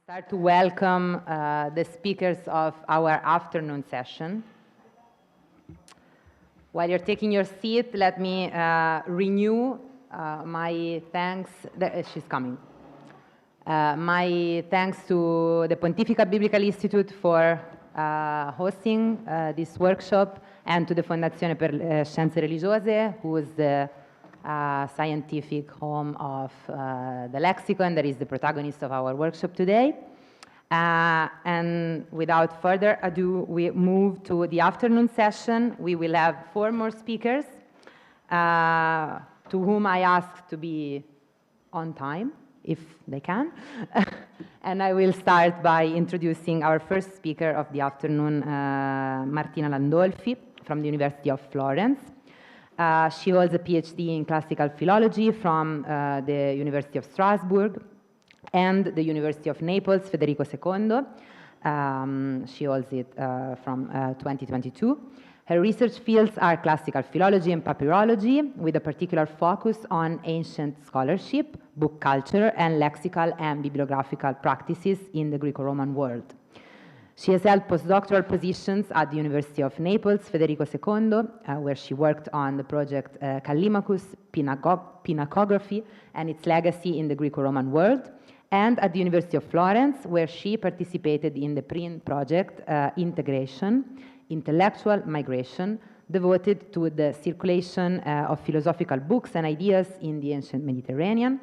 Start to welcome the speakers of our afternoon session. While you're taking your seat, let me renew my thanks. She's coming. My thanks to the Pontifical Biblical Institute for hosting this workshop, and to the Fondazione per le Scienze Religiose, who is the scientific home of the lexicon that is the protagonist of our workshop today. And without further ado, we move to the afternoon session. We will have 4 more speakers, to whom I ask to be on time, if they can. And I will start by introducing our first speaker of the afternoon, Martina Landolfi, from the University of Florence. She holds a PhD in classical philology from the University of Strasbourg and the University of Naples, Federico II. She holds it from 2022. Her research fields are classical philology and papyrology, with a particular focus on ancient scholarship, book culture, and lexical and bibliographical practices in the Greco-Roman world. She has held postdoctoral positions at the University of Naples, Federico II, where she worked on the project Callimachus, Pinakography, and its legacy in the Greco-Roman world, and at the University of Florence, where she participated in the PRIN project, Integration, Intellectual Migration, devoted to the circulation of philosophical books and ideas in the ancient Mediterranean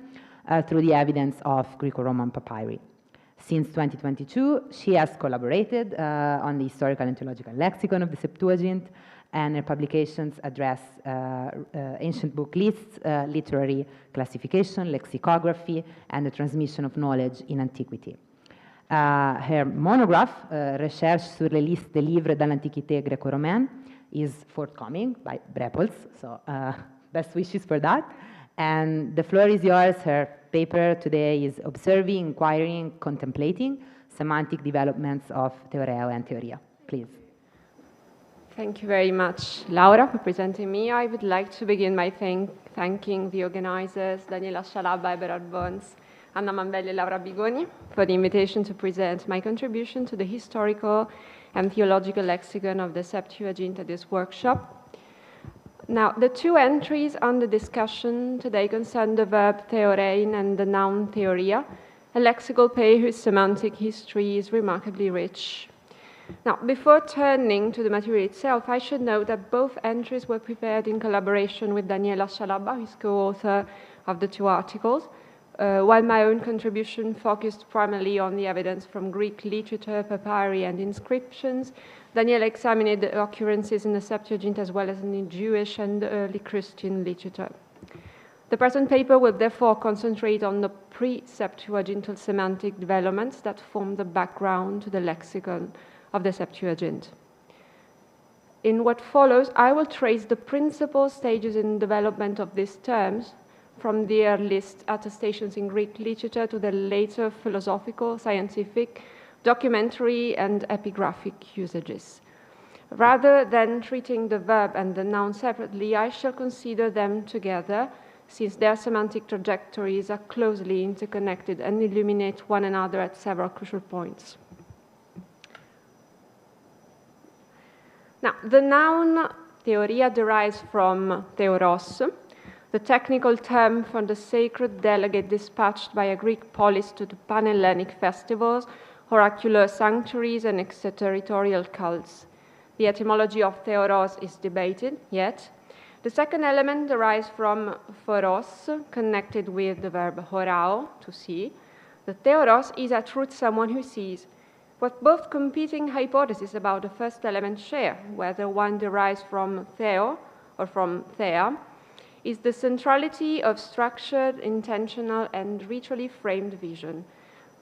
through the evidence of Greco-Roman papyri. Since 2022, she has collaborated on the Historical and Theological Lexicon of the Septuagint, and her publications address ancient book lists, literary classification, lexicography, and the transmission of knowledge in antiquity. Her monograph, Recherche sur les listes des livres de l'Antiquité gréco-romaine, is forthcoming by Brepols, so best wishes for that. And the floor is yours. Her paper today is Observing, Inquiring, Contemplating, Semantic Developments of Theoreo and Theoria. Please. Thank you very much, Laura, for presenting me. I would like to begin by thanking the organizers, Daniela, Scialabba, Eberhard, Anna Mambelli, Laura Bigoni, for the invitation to present my contribution to the Historical and Theological Lexicon of the Septuagint at this workshop. Now, the 2 entries on the discussion today concern the verb theorein and the noun theoria, a lexical pair whose semantic history is remarkably rich. Now, before turning to the material itself, I should note that both entries were prepared in collaboration with Daniela Scialabba, who is co-author of the 2 articles, while my own contribution focused primarily on the evidence from Greek literature, papyri, and inscriptions. Daniela examined the occurrences in the Septuagint as well as in the Jewish and early Christian literature. The present paper will therefore concentrate on the pre-Septuagintal semantic developments that form the background to the lexicon of the Septuagint. In what follows, I will trace the principal stages in development of these terms, from the earliest attestations in Greek literature to the later philosophical, scientific, documentary, and epigraphic usages. Rather than treating the verb and the noun separately, I shall consider them together, since their semantic trajectories are closely interconnected and illuminate one another at several crucial points. Now, the noun theoria derives from theoros, the technical term for the sacred delegate dispatched by a Greek polis to the Pan-Hellenic festivals, oracular sanctuaries, and extraterritorial cults. The etymology of theoros is debated, yet. The second element derives from phoros, connected with the verb horao, to see. The theoros is at root someone who sees. What both competing hypotheses about the first element share, whether one derives from theo or from thea, is the centrality of structured, intentional, and ritually framed vision.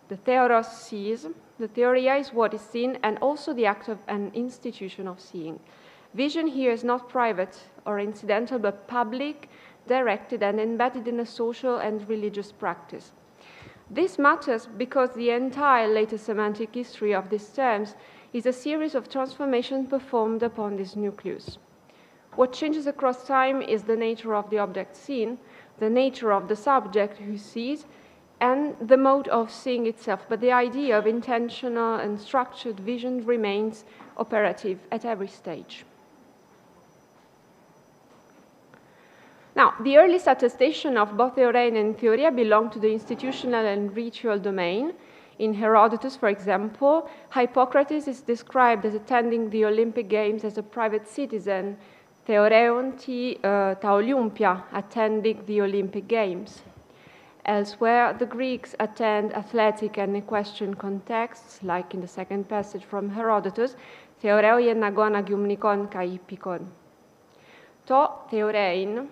The theoros sees, the theoria is what is seen, and also the act of an institution of seeing. Vision here is not private or incidental, but public, directed, and embedded in a social and religious practice. This matters because the entire later semantic history of these terms is a series of transformations performed upon this nucleus. What changes across time is the nature of the object seen, the nature of the subject who sees, and the mode of seeing itself, but the idea of intentional and structured vision remains operative at every stage. Now, the earliest attestation of both theorein and theoria belong to the institutional and ritual domain. In Herodotus, for example, Hippocrates is described as attending the Olympic Games as a private citizen, theoreon ta Olympia, attending the Olympic Games. Elsewhere, the Greeks attend athletic and equestrian contexts, like in the second passage from Herodotus, theoreo agona gymnikon kai ipikon. To theorein,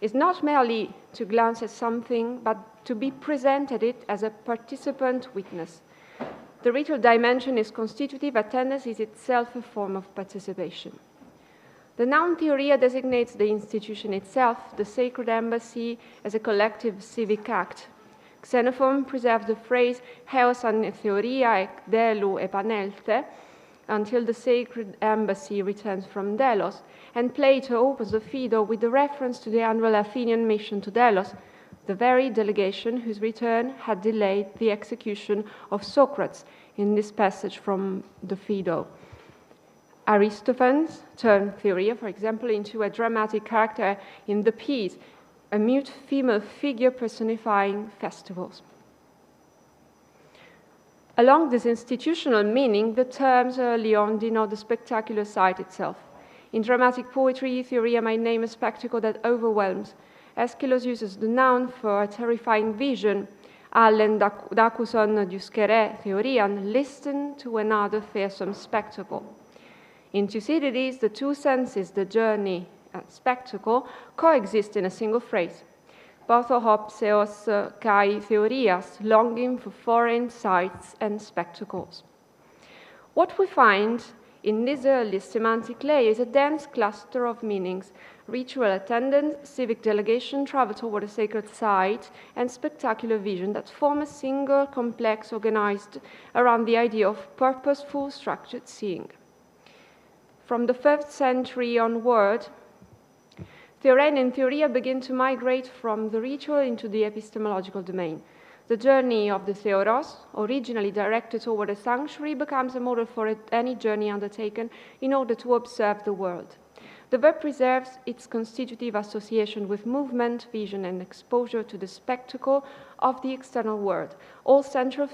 is not merely to glance at something, but to be presented it as a participant witness. The ritual dimension is constitutive, attendance is itself a form of participation. The noun theoria designates the institution itself, the sacred embassy, as a collective civic act. Xenophon preserves the phrase heos an theoria ec delu epanelte until the sacred embassy returns from Delos, and Plato opens the Phaedo with the reference to the annual Athenian mission to Delos, the very delegation whose return had delayed the execution of Socrates in this passage from the Phaedo. Aristophanes turned theoria, for example, into a dramatic character in the piece, a mute female figure personifying festivals. Along this institutional meaning, the terms early on denote the spectacular side itself. In dramatic poetry, theoria might name a spectacle that overwhelms. Aeschylus uses the noun for a terrifying vision. Allen dacuson diuscere theorian, listen to another fearsome spectacle. In Thucydides, the two senses, the journey and spectacle, coexist in a single phrase. Pathopseos kai theorias, longing for foreign sights and spectacles. What we find in this early semantic layer is a dense cluster of meanings: ritual attendance, civic delegation, travel toward a sacred site, and spectacular vision that form a single complex organized around the idea of purposeful, structured seeing. From the 5th century onward, theorein and theoria begin to migrate from the ritual into the epistemological domain. The journey of the theoros, originally directed toward a sanctuary, becomes a model for any journey undertaken in order to observe the world. The verb preserves its constitutive association with movement, vision, and exposure to the spectacle of the external world, all central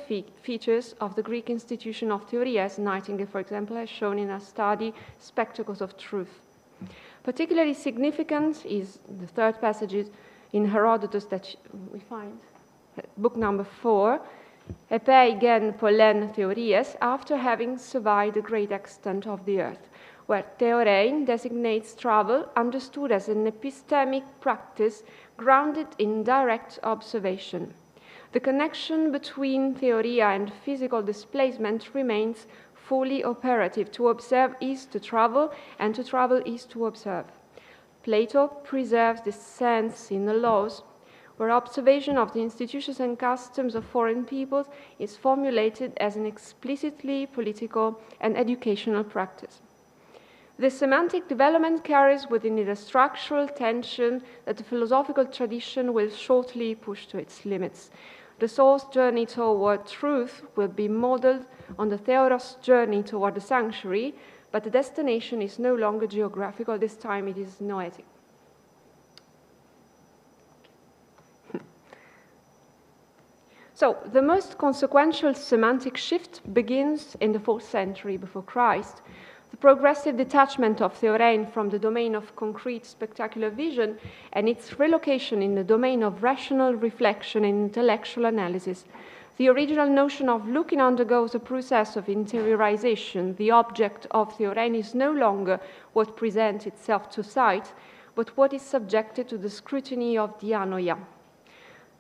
features of the Greek institution of theoria, as Nightingale, for example, has shown in a study, Spectacles of Truth. Particularly significant is the 3rd passage in Herodotus that we find, book number 4, Epei gen pollen theories, after having surveyed the great extent of the earth, where theorein designates travel understood as an epistemic practice grounded in direct observation. The connection between theoria and physical displacement remains fully operative. To observe is to travel, and to travel is to observe. Plato preserves this sense in the laws, where observation of the institutions and customs of foreign peoples is formulated as an explicitly political and educational practice. This semantic development carries within it a structural tension that the philosophical tradition will shortly push to its limits. The soul's journey toward truth will be modeled on the theoros journey toward the sanctuary, but the destination is no longer geographical, this time it is noetic. So, the most consequential semantic shift begins in the 4th century before Christ. The progressive detachment of theorein from the domain of concrete spectacular vision and its relocation in the domain of rational reflection and intellectual analysis. The original notion of looking undergoes a process of interiorization. The object of theorein is no longer what presents itself to sight, but what is subjected to the scrutiny of the anoia.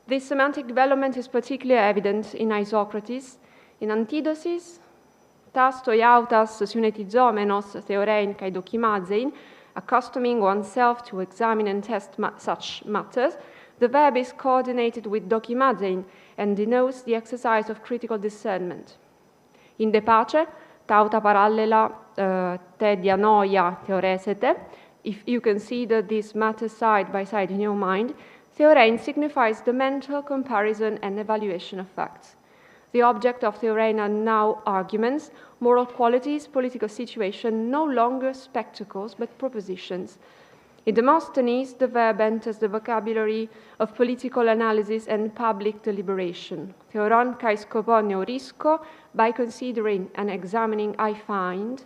This semantic development is particularly evident in Isocrates, in Antidosis, tas toiautas synetizomenos theorein kai dokimazein, accustoming oneself to examine and test such matters. The verb is coordinated with dokimazein and denotes the exercise of critical discernment. In De Pace, tauta parallela te dianoia theoresete, if you consider these matters side by side in your mind, Theorein signifies the mental comparison and evaluation of facts. The object of theorein are now arguments, moral qualities, political situation, no longer spectacles, but propositions. In Demosthenes, the verb enters the vocabulary of political analysis and public deliberation. Theoron kai skopon eurisco, by considering and examining I find.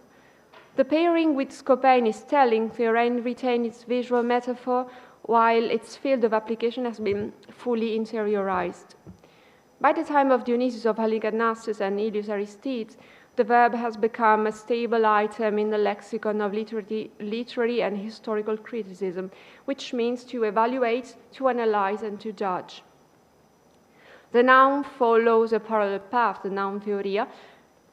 The pairing with scopein is telling. Theorein retains its visual metaphor, while its field of application has been fully interiorized. By the time of Dionysius of Halicarnassus and Aelius Aristides, the verb has become a stable item in the lexicon of literary and historical criticism, which means to evaluate, to analyze, and to judge. The noun follows a parallel path, the noun theoria.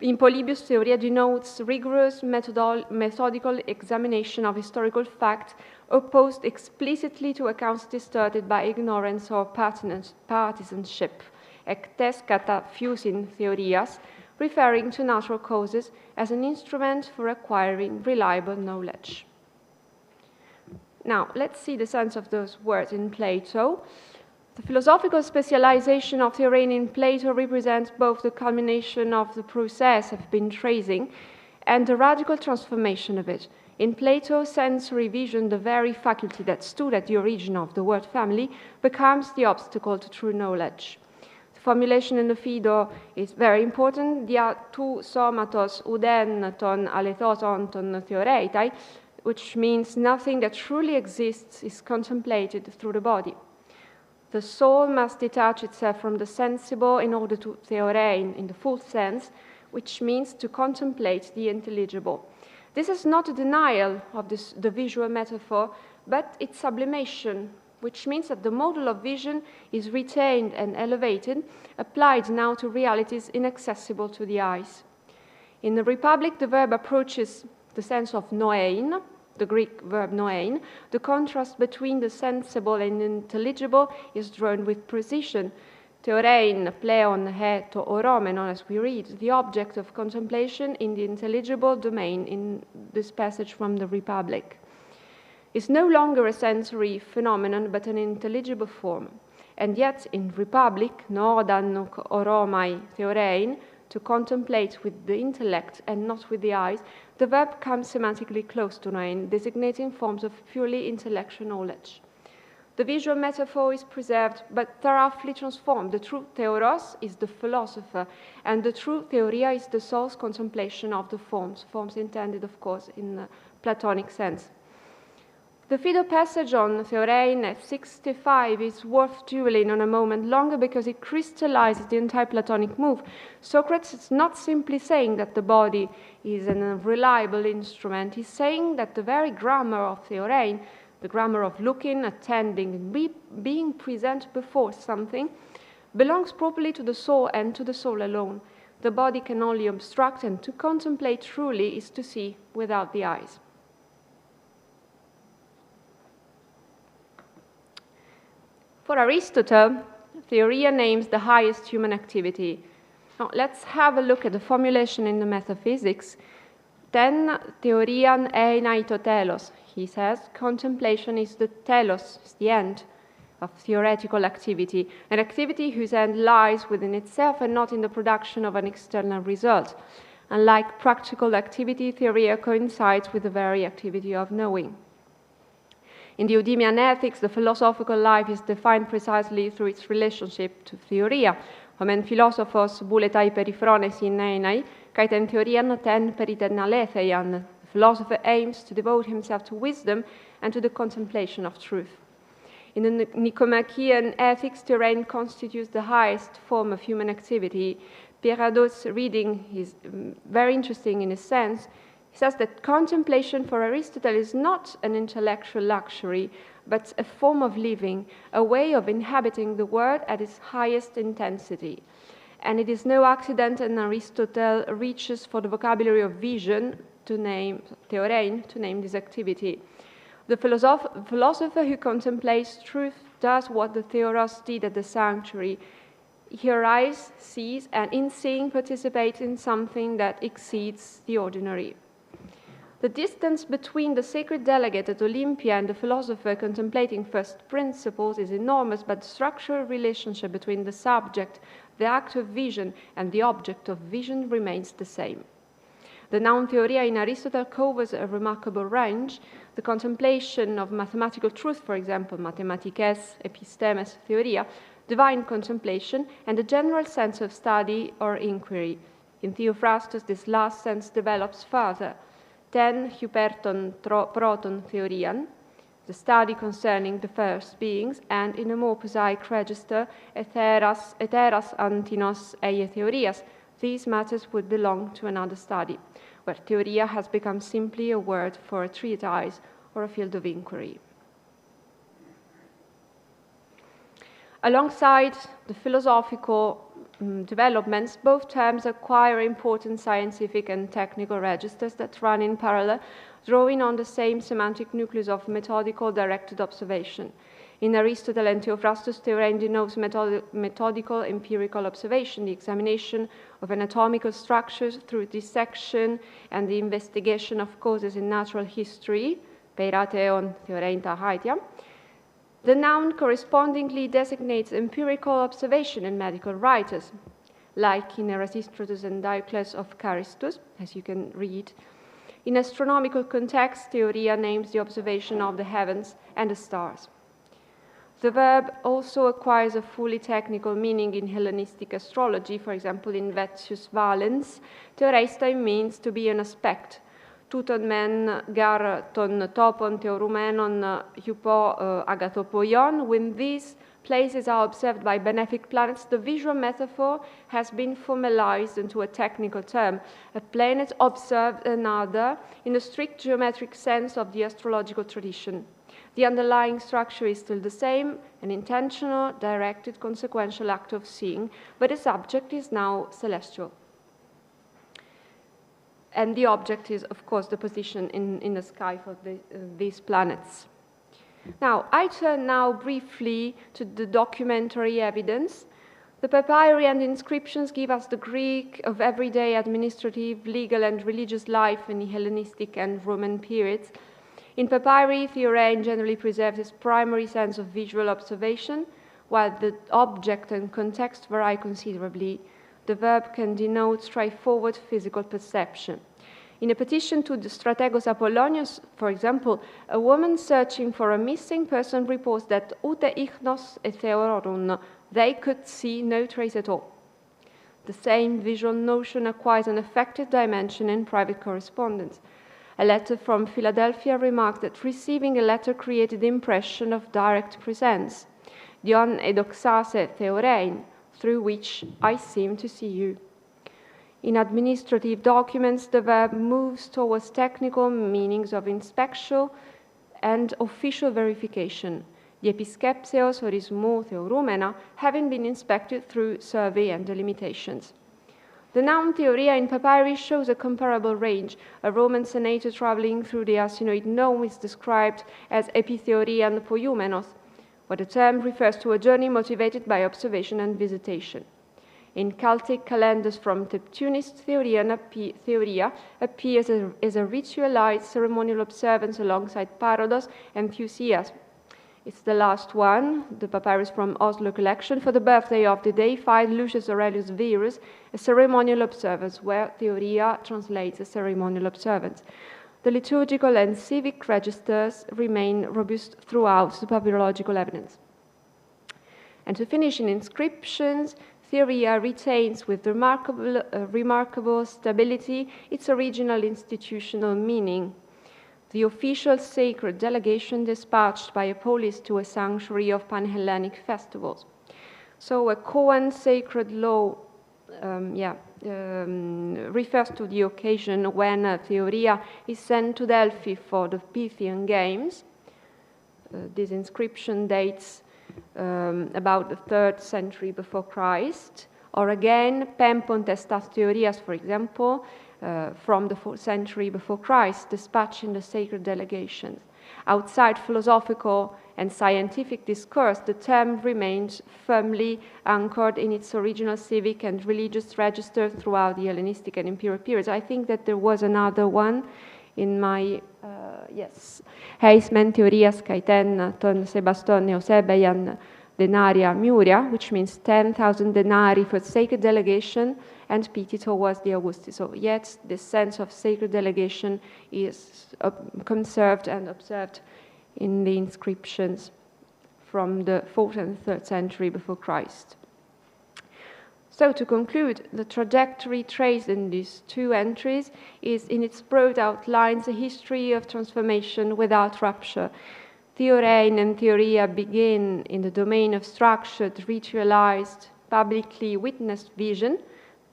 In Polybius, theoria denotes rigorous methodical examination of historical fact, opposed explicitly to accounts distorted by ignorance or partisanship. Ectes kata fusin theorias, referring to natural causes as an instrument for acquiring reliable knowledge. Now, let's see the sense of those words in Plato. The philosophical specialization of theorein in Plato represents both the culmination of the process I've been tracing and the radical transformation of it. In Plato, sensory vision, the very faculty that stood at the origin of the word family, becomes the obstacle to true knowledge. The formulation in the Phaedo is very important. Dia tu somatos uden ton alethos ton theoreitai, which means nothing that truly exists is contemplated through the body. The soul must detach itself from the sensible in order to theorein in the full sense, which means to contemplate the intelligible. This is not a denial of the visual metaphor, but its sublimation, which means that the model of vision is retained and elevated, applied now to realities inaccessible to the eyes. In the Republic, the verb approaches the sense of noein, the Greek verb noein. The contrast between the sensible and intelligible is drawn with precision. Theorein, pleon, he, to oromenon, as we read, the object of contemplation in the intelligible domain in this passage from the Republic, is no longer a sensory phenomenon, but an intelligible form. And yet, in Republic, nodan nuc oromai theorein, to contemplate with the intellect and not with the eyes, the verb comes semantically close to noein, designating forms of purely intellectual knowledge. The visual metaphor is preserved, but thoroughly transformed. The true theoros is the philosopher, and the true theoria is the soul's contemplation of the forms intended, of course, in the Platonic sense. The Phaedo passage on theorein at 65 is worth dwelling on a moment longer because it crystallizes the entire Platonic move. Socrates is not simply saying that the body is an unreliable instrument. He's saying that the very grammar of theorein, the grammar of looking, attending, and being present before something, belongs properly to the soul and to the soul alone. The body can only obstruct, and to contemplate truly is to see without the eyes. For Aristotle, theoria names the highest human activity. Now, let's have a look at the formulation in the Metaphysics. Ten theorian einai to telos, he says. Contemplation is the telos, is the end of theoretical activity, an activity whose end lies within itself and not in the production of an external result. Unlike practical activity, theoria coincides with the very activity of knowing. In the Eudemian ethics, the philosophical life is defined precisely through its relationship to theoria. Homen philosophos buletai perifrones in einai, caetem theorian ten peritenaletheian. The philosopher aims to devote himself to wisdom and to the contemplation of truth. In the Nicomachean ethics, theorein constitutes the highest form of human activity. Pierradeau's reading is very interesting in a sense. He says that contemplation for Aristotle is not an intellectual luxury, but a form of living, a way of inhabiting the world at its highest intensity. And it is no accident that Aristotle reaches for the vocabulary of vision to name theorein, to name this activity. The philosopher who contemplates truth does what the theoros did at the sanctuary. He arrives, sees, and in seeing participates in something that exceeds the ordinary. The distance between the sacred delegate at Olympia and the philosopher contemplating first principles is enormous, but the structural relationship between the subject, the act of vision, and the object of vision remains the same. The noun theoria in Aristotle covers a remarkable range. The contemplation of mathematical truth, for example, mathematikes, epistemes, theoria, divine contemplation, and a general sense of study or inquiry. In Theophrastus, this last sense develops further. Ten hyperton proton theorian, the study concerning the first beings, and in a more prosaic register, eteras antinos eie theorias. These matters would belong to another study, where theoria has become simply a word for a treatise or a field of inquiry. Alongside the philosophical developments, both terms acquire important scientific and technical registers that run in parallel, drawing on the same semantic nucleus of methodical directed observation. In Aristotle and Theophrastus, theorein denotes methodical empirical observation, the examination of anatomical structures through dissection and the investigation of causes in natural history, peiratheon theorein ta haetia. The noun correspondingly designates empirical observation in medical writers, like in Erasistratus and Diocles of Caristus, as you can read. In astronomical context, theoria names the observation of the heavens and the stars. The verb also acquires a fully technical meaning in Hellenistic astrology. For example, in Vettius Valens, theoreistai means to be an aspect. Tuton men gar ton topon theorumenon hypo agathopoion. When these places are observed by benefic planets, the visual metaphor has been formalized into a technical term. A planet observed another in the strict geometric sense of the astrological tradition. The underlying structure is still the same, an intentional, directed, consequential act of seeing, but the subject is now celestial. And the object is, of course, the position in the sky for these planets. Now, I turn now briefly to the documentary evidence. The papyri and inscriptions give us the Greek of everyday administrative, legal, and religious life in the Hellenistic and Roman periods. In papyri, theorein generally preserves its primary sense of visual observation, while the object and context vary considerably. The verb can denote straightforward physical perception. In a petition to the strategos Apollonius, for example, a woman searching for a missing person reports that ute ichnos et theororun, they could see no trace at all. The same visual notion acquires an affective dimension in private correspondence. A letter from Philadelphia remarked that receiving a letter created the impression of direct presence. Dion edoxase theorein, through which I seem to see you. In administrative documents, the verb moves towards technical meanings of inspection and official verification. The episkepseos orismo theorumena having been inspected through survey and delimitations. The noun theoria in papyri shows a comparable range. A Roman senator traveling through the Arsinoid Nome is described as epitheorian poiumenos, where the term refers to a journey motivated by observation and visitation. In Celtic calendars from Neptunist, theoria appears as a ritualized ceremonial observance alongside parodos and thusias. It's the last one, the papyrus from Oslo collection, for the birthday of the deified Lucius Aurelius Verus, a ceremonial observance, where theoria translates as ceremonial observance. The liturgical and civic registers remain robust throughout the papyrological evidence. And to finish, in inscriptions, theoria retains with remarkable stability its original institutional meaning. The official sacred delegation dispatched by a polis to a sanctuary of Pan-Hellenic festivals. So a koan sacred law refers to the occasion when theoria is sent to Delphi for the Pythian games. This inscription dates about the 3rd century before Christ, or again, Pempon testas theorias, for example, from the 4th century before Christ, dispatching the sacred delegations. Outside philosophical and scientific discourse, the term remains firmly anchored in its original civic and religious register throughout the Hellenistic and imperial periods. I think that there was another one in my, yes, Heis men theorias kai ten ton Sebaston Eusebian denaria muria, which means 10,000 denarii for sacred delegation and pity towards the Augusti. So yet this sense of sacred delegation is conserved and observed in the inscriptions from the 4th and 3rd century before Christ. So to conclude, the trajectory traced in these two entries is in its broad outlines a history of transformation without rupture. Theorein and theoria begin in the domain of structured, ritualized, publicly witnessed vision,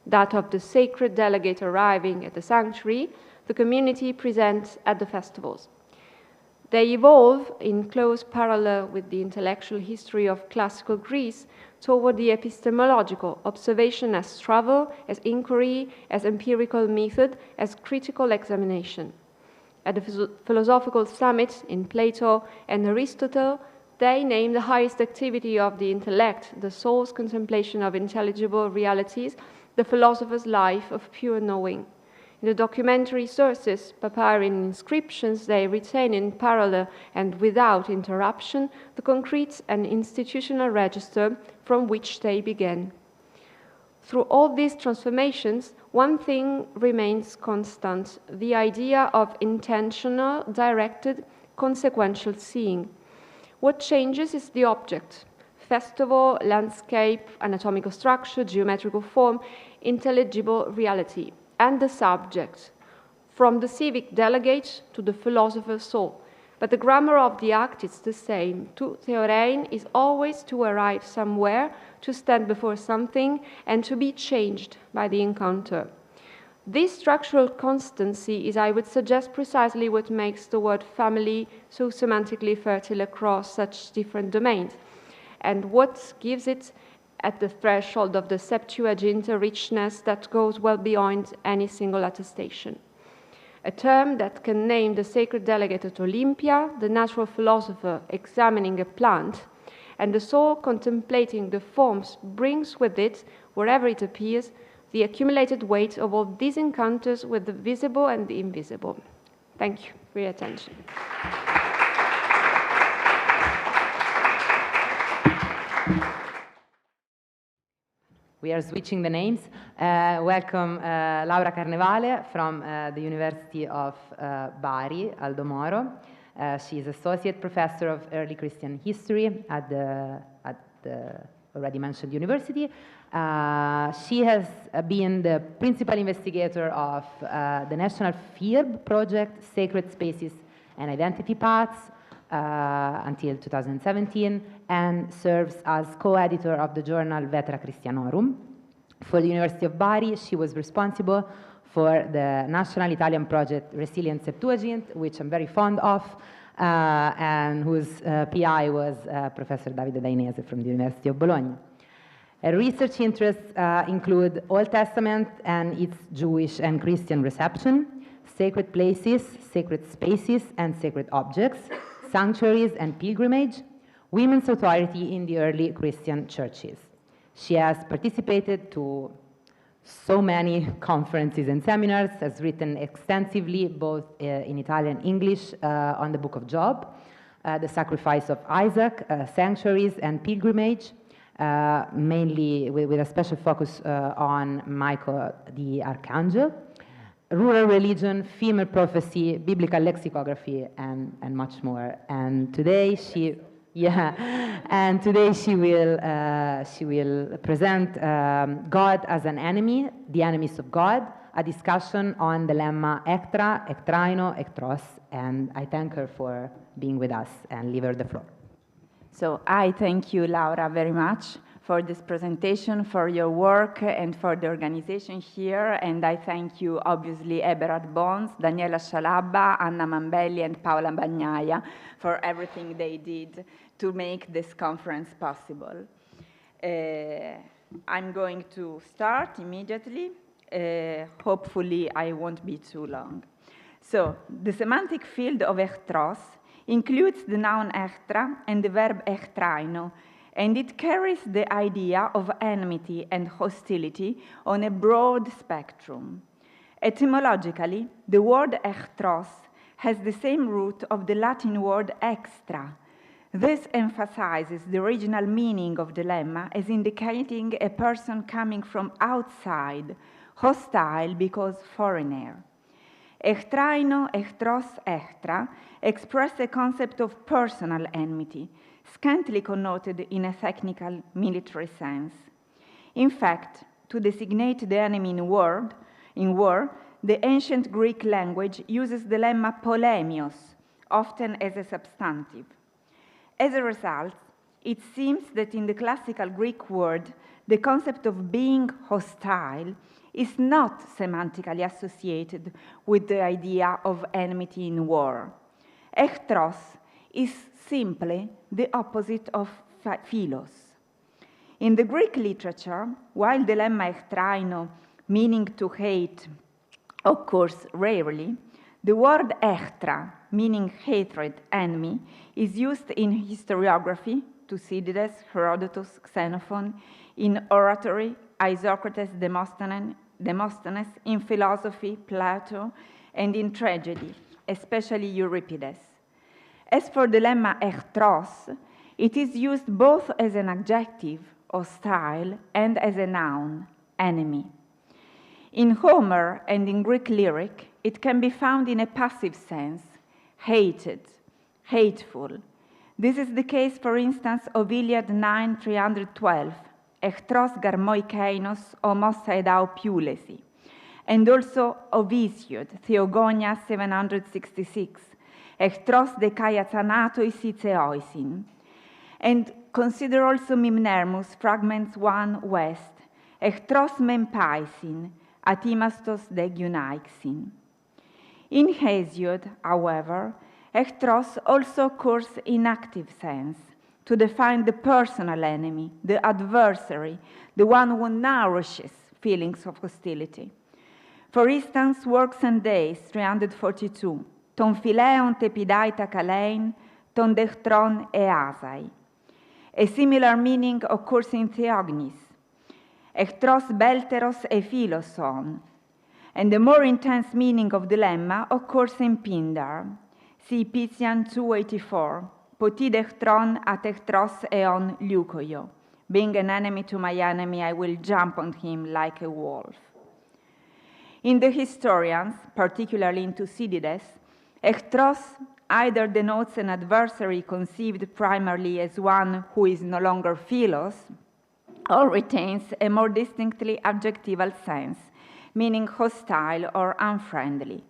that of the sacred delegate arriving at the sanctuary, the community presents at the festivals. They evolve in close parallel with the intellectual history of classical Greece toward the epistemological observation as travel, as inquiry, as empirical method, as critical examination. At the philosophical summit in Plato and Aristotle, they name the highest activity of the intellect, the soul's contemplation of intelligible realities, the philosopher's life of pure knowing. In the documentary sources, papyri and inscriptions, they retain in parallel and without interruption the concrete and institutional register from which they began. Through all these transformations, one thing remains constant, the idea of intentional, directed, consequential seeing. What changes is the object: festival, landscape, anatomical structure, geometrical form, intelligible reality, and the subject, from the civic delegate to the philosopher's soul. But the grammar of the act is the same. To theorein is always to arrive somewhere, to stand before something, and to be changed by the encounter. This structural constancy is, I would suggest, precisely what makes the word family so semantically fertile across such different domains, and what gives it, at the threshold of the Septuagint, a richness that goes well beyond any single attestation. A term that can name the sacred delegate at Olympia, the natural philosopher examining a plant, and the soul contemplating the forms brings with it, wherever it appears, the accumulated weight of all these encounters with the visible and the invisible. Thank you for your attention. We are switching the names. Welcome Laura Carnevale from the University of Bari, Aldo Moro. She is Associate Professor of Early Christian History at the already mentioned university. She has been the principal investigator of the National FSCIRE project, Sacred Spaces and Identity Paths, until 2017, and serves as co-editor of the journal Vetra Christianorum. For the University of Bari, she was responsible for the national Italian project Resilient Septuagint, which I'm very fond of, and whose PI was Professor Davide Dainese from the University of Bologna. Her research interests include Old Testament and its Jewish and Christian reception, sacred places, sacred spaces, and sacred objects, sanctuaries and pilgrimage, women's authority in the early Christian churches. She has participated to so many conferences and seminars, has written extensively both in Italian and English on the Book of Job, the sacrifice of Isaac, sanctuaries and pilgrimage, mainly with a special focus on Michael the Archangel, rural religion, female prophecy, biblical lexicography, and much more. And today she will present God as an enemy, the enemies of God, a discussion on the lemma ectra, ectraino, ectros, and I thank her for being with us and leave her the floor. So I thank you, Laura, very much for this presentation, for your work, and for the organization here. And I thank you, obviously, Eberhard Bones, Daniela Scialabba, Anna Mambelli, and Paola Bagnaia for everything they did to make this conference possible. I'm going to start immediately. Hopefully, I won't be too long. So, the semantic field of echtros includes the noun echtra and the verb echtraino, and it carries the idea of enmity and hostility on a broad spectrum. Etymologically, the word echtros has the same root of the Latin word extra. This emphasizes the original meaning of the lemma as indicating a person coming from outside, hostile because foreigner. Echtraino, echtros, echtra express a concept of personal enmity, scantily connoted in a technical military sense. In fact, to designate the enemy in war, the ancient Greek language uses the lemma polemios, often as a substantive. As a result, it seems that in the classical Greek word, the concept of being hostile is not semantically associated with the idea of enmity in war. Echtros is simply the opposite of philos. In the Greek literature, while the lemma echtraino, meaning to hate, occurs rarely, the word echtra, meaning hatred, enemy, is used in historiography, Thucydides, Herodotus, Xenophon, in oratory, Isocrates, Demosthenes, in philosophy, Plato, and in tragedy, especially Euripides. As for the lemma echtros, it is used both as an adjective, hostile, and as a noun, enemy. In Homer and in Greek lyric, it can be found in a passive sense, hated, hateful. This is the case, for instance, of Iliad 9:312, echtros garmoi kainos homos aedau piulesi, and also of Hesiod, Theogonia 766, echtros de kai athanatoi siceoisin. And consider also Mimnermus, fragments 1 west, echtros mempaisin, atimastos de gyunaixin. In Hesiod, however, echtros also occurs in active sense, to define the personal enemy, the adversary, the one who nourishes feelings of hostility. For instance, Works and Days, 342, ton phileon tepidaita kalein, ton dechtron easai. A similar meaning occurs in Theognis, echtros belteros e philoson, and the more intense meaning of the lemma occurs in Pindar. See Pisian 284, poti dechtron at echtros eon leukoio. Being an enemy to my enemy, I will jump on him like a wolf. In the historians, particularly in Thucydides, echtros either denotes an adversary conceived primarily as one who is no longer philos, or retains a more distinctly adjectival sense, meaning hostile or unfriendly.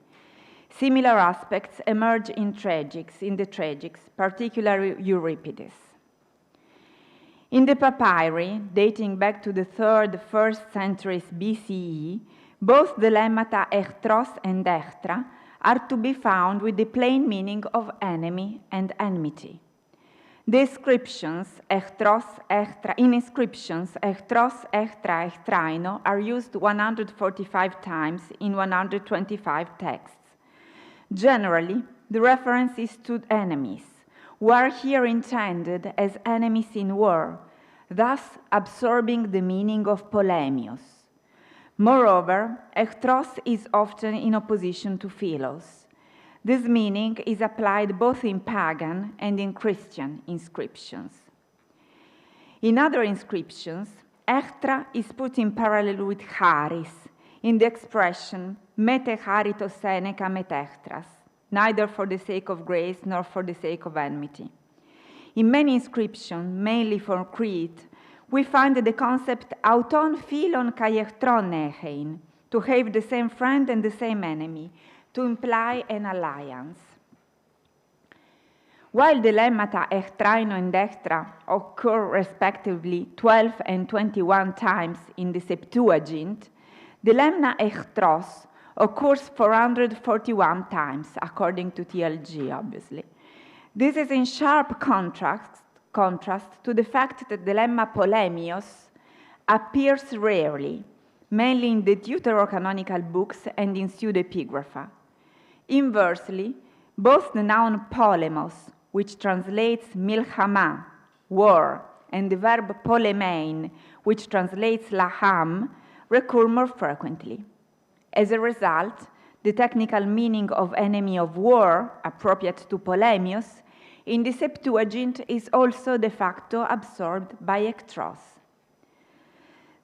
Similar aspects emerge in the tragics, particularly Euripides. In the papyri, dating back to the 3rd, 1st centuries BCE, both the lemmata echtros and echtra are to be found with the plain meaning of enemy and enmity. The inscriptions, echtros, echtra, in inscriptions, echtros, echtra, echtraino are used 145 times in 125 texts. Generally, the reference is to enemies, who are here intended as enemies in war, thus absorbing the meaning of polemios. Moreover, echtros is often in opposition to philos. This meaning is applied both in pagan and in Christian inscriptions. In other inscriptions, echtra is put in parallel with charis, in the expression mete charitos seneca met echtras, neither for the sake of grace nor for the sake of enmity. In many inscriptions, mainly for Crete, we find the concept auton philon kai echtron nechein, to have the same friend and the same enemy, to imply an alliance. While the lemmata echtraino and echtra occur respectively 12 and 21 times in the Septuagint, the lemma echtros occurs 441 times, according to TLG, obviously. This is in sharp contrast to the fact that the lemma polemios appears rarely, mainly in the deuterocanonical books and in pseudepigrapha. Inversely, both the noun polemos, which translates milchama, war, and the verb polemein, which translates laham, recur more frequently. As a result, the technical meaning of enemy of war, appropriate to polemios, in the Septuagint is also de facto absorbed by ektros.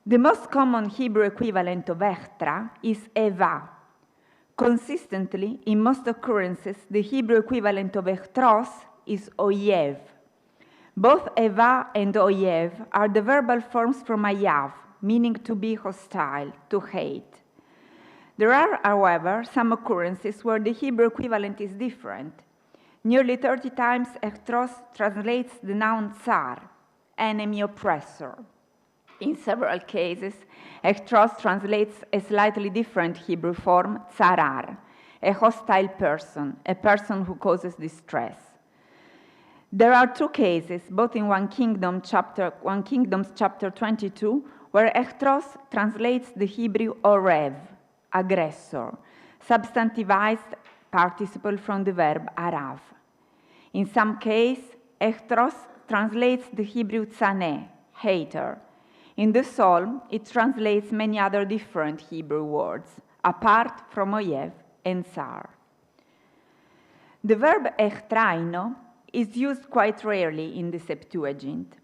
The most common Hebrew equivalent of echtra is eva. Consistently, in most occurrences, the Hebrew equivalent of ektros is oyev. Both eva and oyev are the verbal forms from ayav, meaning to be hostile, to hate. There are, however, some occurrences where the Hebrew equivalent is different. Nearly 30 times ektros translates the noun tsar, enemy oppressor. In several cases, ektros translates a slightly different Hebrew form, tsarar, a hostile person, a person who causes distress. There are two cases, both in 1 Kingdoms chapter 22, where ektros translates the Hebrew orev, aggressor, substantivized participle from the verb arav. In some cases, ektros translates the Hebrew tzaneh, hater. In the Psalm, it translates many other different Hebrew words, apart from oyev and tsar. The verb echtraino is used quite rarely in the Septuagint.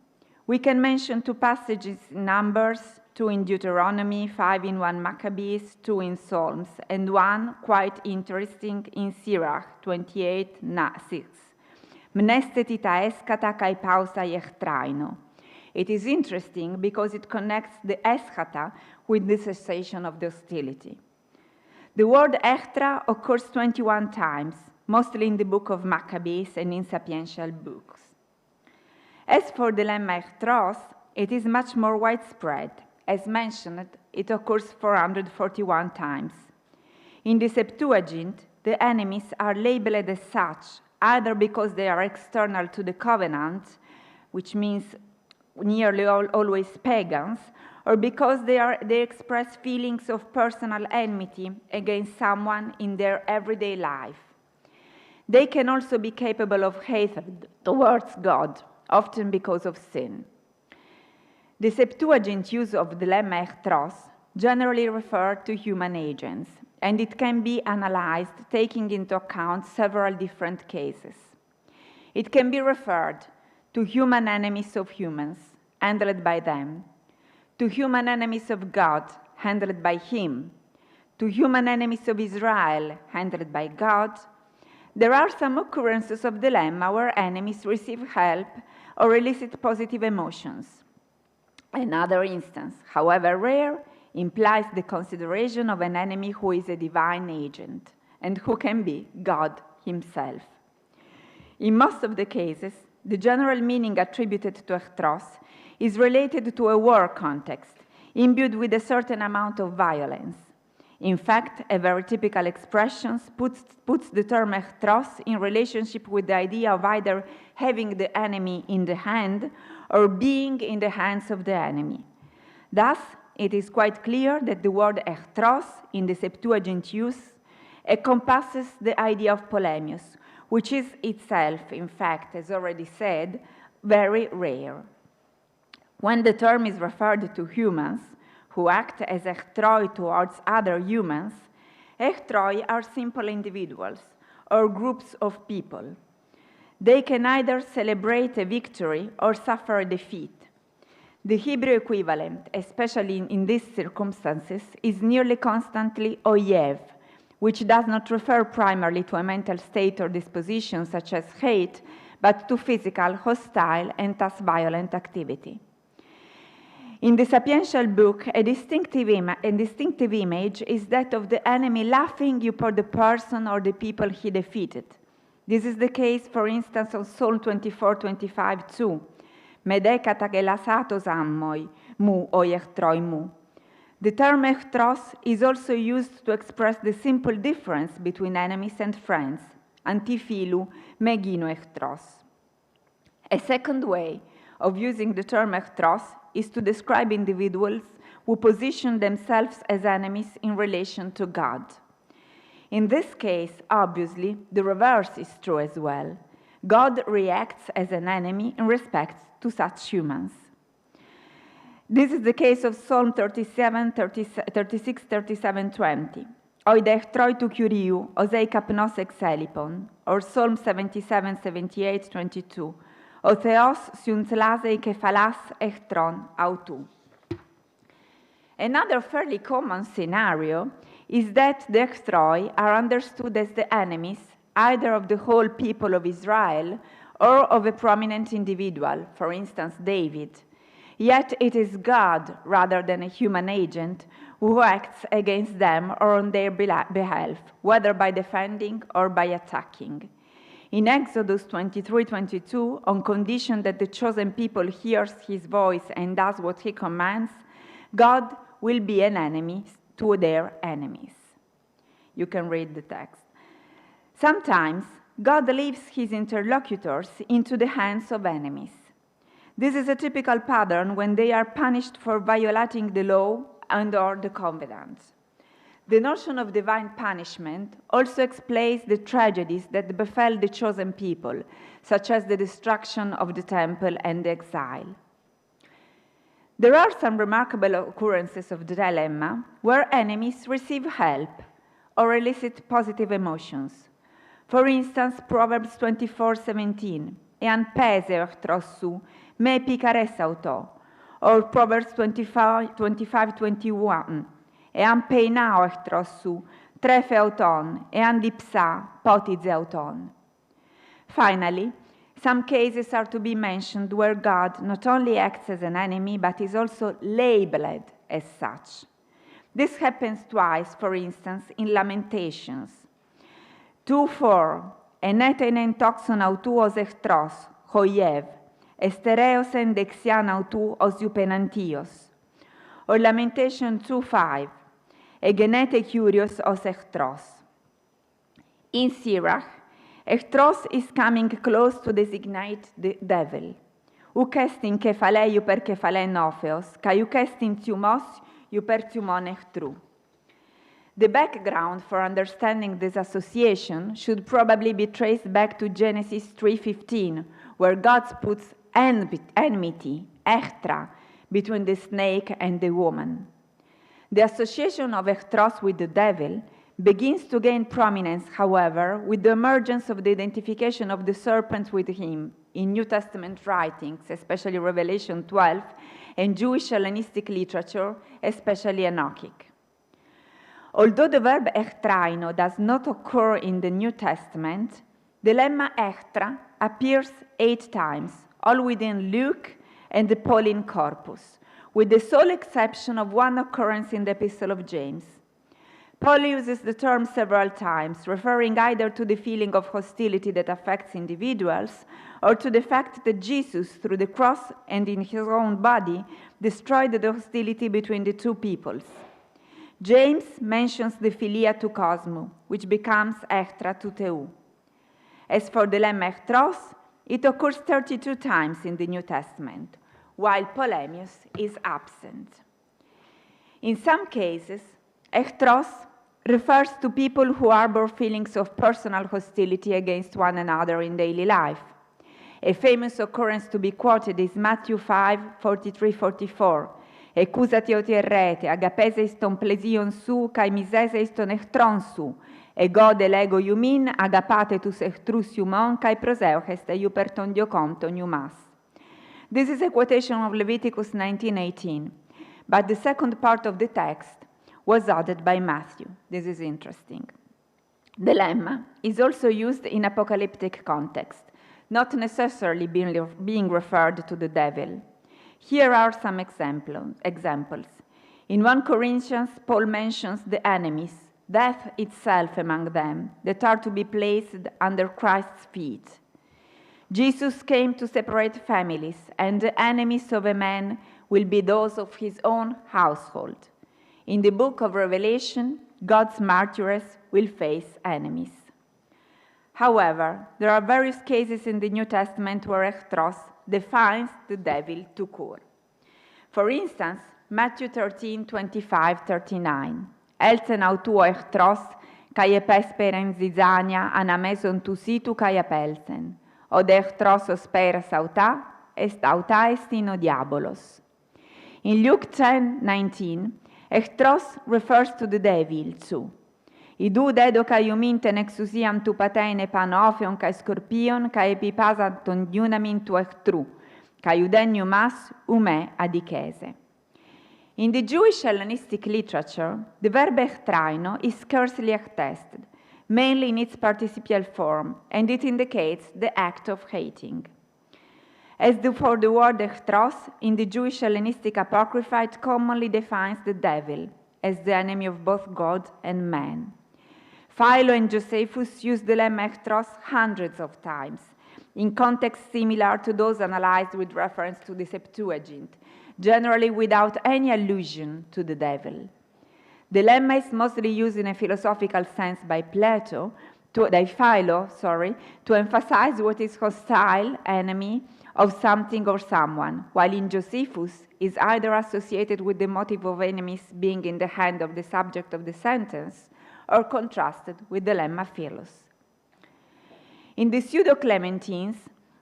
We can mention two passages in Numbers, 2 in Deuteronomy, 5 in 1 Maccabees, 2 in Psalms, and one quite interesting in Sirach 28:6. Mnestetita eskata kai pausa echtraino. It is interesting because it connects the eschata with the cessation of the hostility. The word echtra occurs 21 times, mostly in the book of Maccabees and in sapiential books. As for the lemma echtros, it is much more widespread. As mentioned, it occurs 441 times. In the Septuagint, the enemies are labeled as such, either because they are external to the covenant, which means nearly always pagans, or because they express feelings of personal enmity against someone in their everyday life. They can also be capable of hatred towards God, often because of sin. The Septuagint use of the lemma echtros generally refers to human agents, and it can be analyzed taking into account several different cases. It can be referred to human enemies of humans, handled by them, to human enemies of God, handled by Him, to human enemies of Israel, handled by God. There are some occurrences of the lemma where enemies receive help or elicit positive emotions. Another instance, however rare, implies the consideration of an enemy who is a divine agent and who can be God Himself. In most of the cases, the general meaning attributed to echtros is related to a war context, imbued with a certain amount of violence. In fact, a very typical expression puts the term echtros in relationship with the idea of either having the enemy in the hand or being in the hands of the enemy. Thus, it is quite clear that the word echtros in the Septuagint use encompasses the idea of polemios, which is itself, in fact, as already said, very rare. When the term is referred to humans who act as echtroi towards other humans, echtroi are simple individuals or groups of people. They can either celebrate a victory or suffer a defeat. The Hebrew equivalent, especially in these circumstances, is nearly constantly oyev, which does not refer primarily to a mental state or disposition such as hate, but to physical, hostile, and thus violent activity. In the sapiential book, a distinctive image is that of the enemy laughing upon the person or the people he defeated. This is the case, for instance, on Psalm 24:25 Medekata gelasatos ammoi, mu oiechtroi mu. The term echtros is also used to express the simple difference between enemies and friends, antifilu megino echtros. A second way of using the term echtros is to describe individuals who position themselves as enemies in relation to God. In this case, obviously, the reverse is true as well. God reacts as an enemy in respect to such humans. This is the case of Psalm 36, 37, 20. oide echtroi tu curiu, osei kapnos exelipon, or Psalm 77, 78, 22, o theos sunt lasei kefalas echtron autu. Another fairly common scenario is that the echtroi are understood as the enemies either of the whole people of Israel or of a prominent individual, for instance, David. Yet it is God, rather than a human agent, who acts against them or on their behalf, whether by defending or by attacking. In Exodus 23:22, on condition that the chosen people hears his voice and does what he commands, God will be an enemy to their enemies. You can read the text. Sometimes, God leaves his interlocutors into the hands of enemies. This is a typical pattern when they are punished for violating the law and/or the covenant. The notion of divine punishment also explains the tragedies that befell the chosen people, such as the destruction of the temple and the exile. There are some remarkable occurrences of the Lemma where enemies receive help or elicit positive emotions. For instance, Proverbs 24:17, ean pese echtrossu, me picares auto, or Proverbs 25:21, ean peinao echtrossu, trefe auton, ean dipsa, potize auton. Finally, some cases are to be mentioned where God not only acts as an enemy, but is also labeled as such. This happens twice, for instance, in Lamentations. 2:4, eneten toxon autu os echthros, hoiev, estereos en dexian autu os eupenantios. Or Lamentation 2:5, egenete curios os echthros. In Sirach, echthros is coming close to designate the devil. Ukestin kephalei iuper kephalen opheos, kai ukestin thumos iuper thumon echtru. The background for understanding this association should probably be traced back to Genesis 3:15, where God puts enmity, echtra, between the snake and the woman. The association of echthros with the devil begins to gain prominence, however, with the emergence of the identification of the serpent with him in New Testament writings, especially Revelation 12, and Jewish Hellenistic literature, especially Enochic. Although the verb echtraino does not occur in the New Testament, the lemma echtra appears 8 times, all within Luke and the Pauline corpus, with the sole exception of one occurrence in the Epistle of James. Paul uses the term several times, referring either to the feeling of hostility that affects individuals or to the fact that Jesus, through the cross and in his own body, destroyed the hostility between the two peoples. James mentions the philia to cosmo, which becomes echtra to theou. As for the lemma echthros, it occurs 32 times in the New Testament, while Polemius is absent. In some cases, echthros refers to people who harbor feelings of personal hostility against one another in daily life. A famous occurrence to be quoted is Matthew 5:43-44. Accusati otierrete, agapese iston plesion su, kai misese iston echtron su, ego delego iumin, agapate tus echtrus iumon, kai proseucheste iuperton dioconton iumas. This is a quotation of Leviticus 19:18, but the second part of the text was added by Matthew. This is interesting. The lemma is also used in apocalyptic context, not necessarily being referred to the devil. Here are some examples. In 1 Corinthians, Paul mentions the enemies, death itself among them, that are to be placed under Christ's feet. Jesus came to separate families, and the enemies of a man will be those of his own household. In the book of Revelation, God's martyrs will face enemies. However, there are various cases in the New Testament where echthros defines the devil to cur. For instance, Matthew 13:25-39. Elsen autuo echthros, kai epesperen zizania, anameson tusitu kai apelsen. Od echthros osperas auta, est auta estino diabolos. In Luke 10:19, echthros refers to the devil too. Idud edo ca iuminten exusiam tu patene panopheon ca scorpion ca epipasanton diunamin tu ectru, ca iudenium as ume adicese. In the Jewish Hellenistic literature, the verb echtraino is scarcely attested, mainly in its participial form, and it indicates the act of hating. As for the word echtros, in the Jewish Hellenistic Apocrypha, it commonly defines the devil as the enemy of both God and man. Philo and Josephus use the lemma echtros hundreds of times, in contexts similar to those analyzed with reference to the Septuagint, generally without any allusion to the devil. The lemma is mostly used in a philosophical sense by Philo, to emphasize what is hostile, enemy of something or someone, while in Josephus is either associated with the motive of enemies being in the hand of the subject of the sentence, or contrasted with the lemma philos. In the Pseudo-Clementines,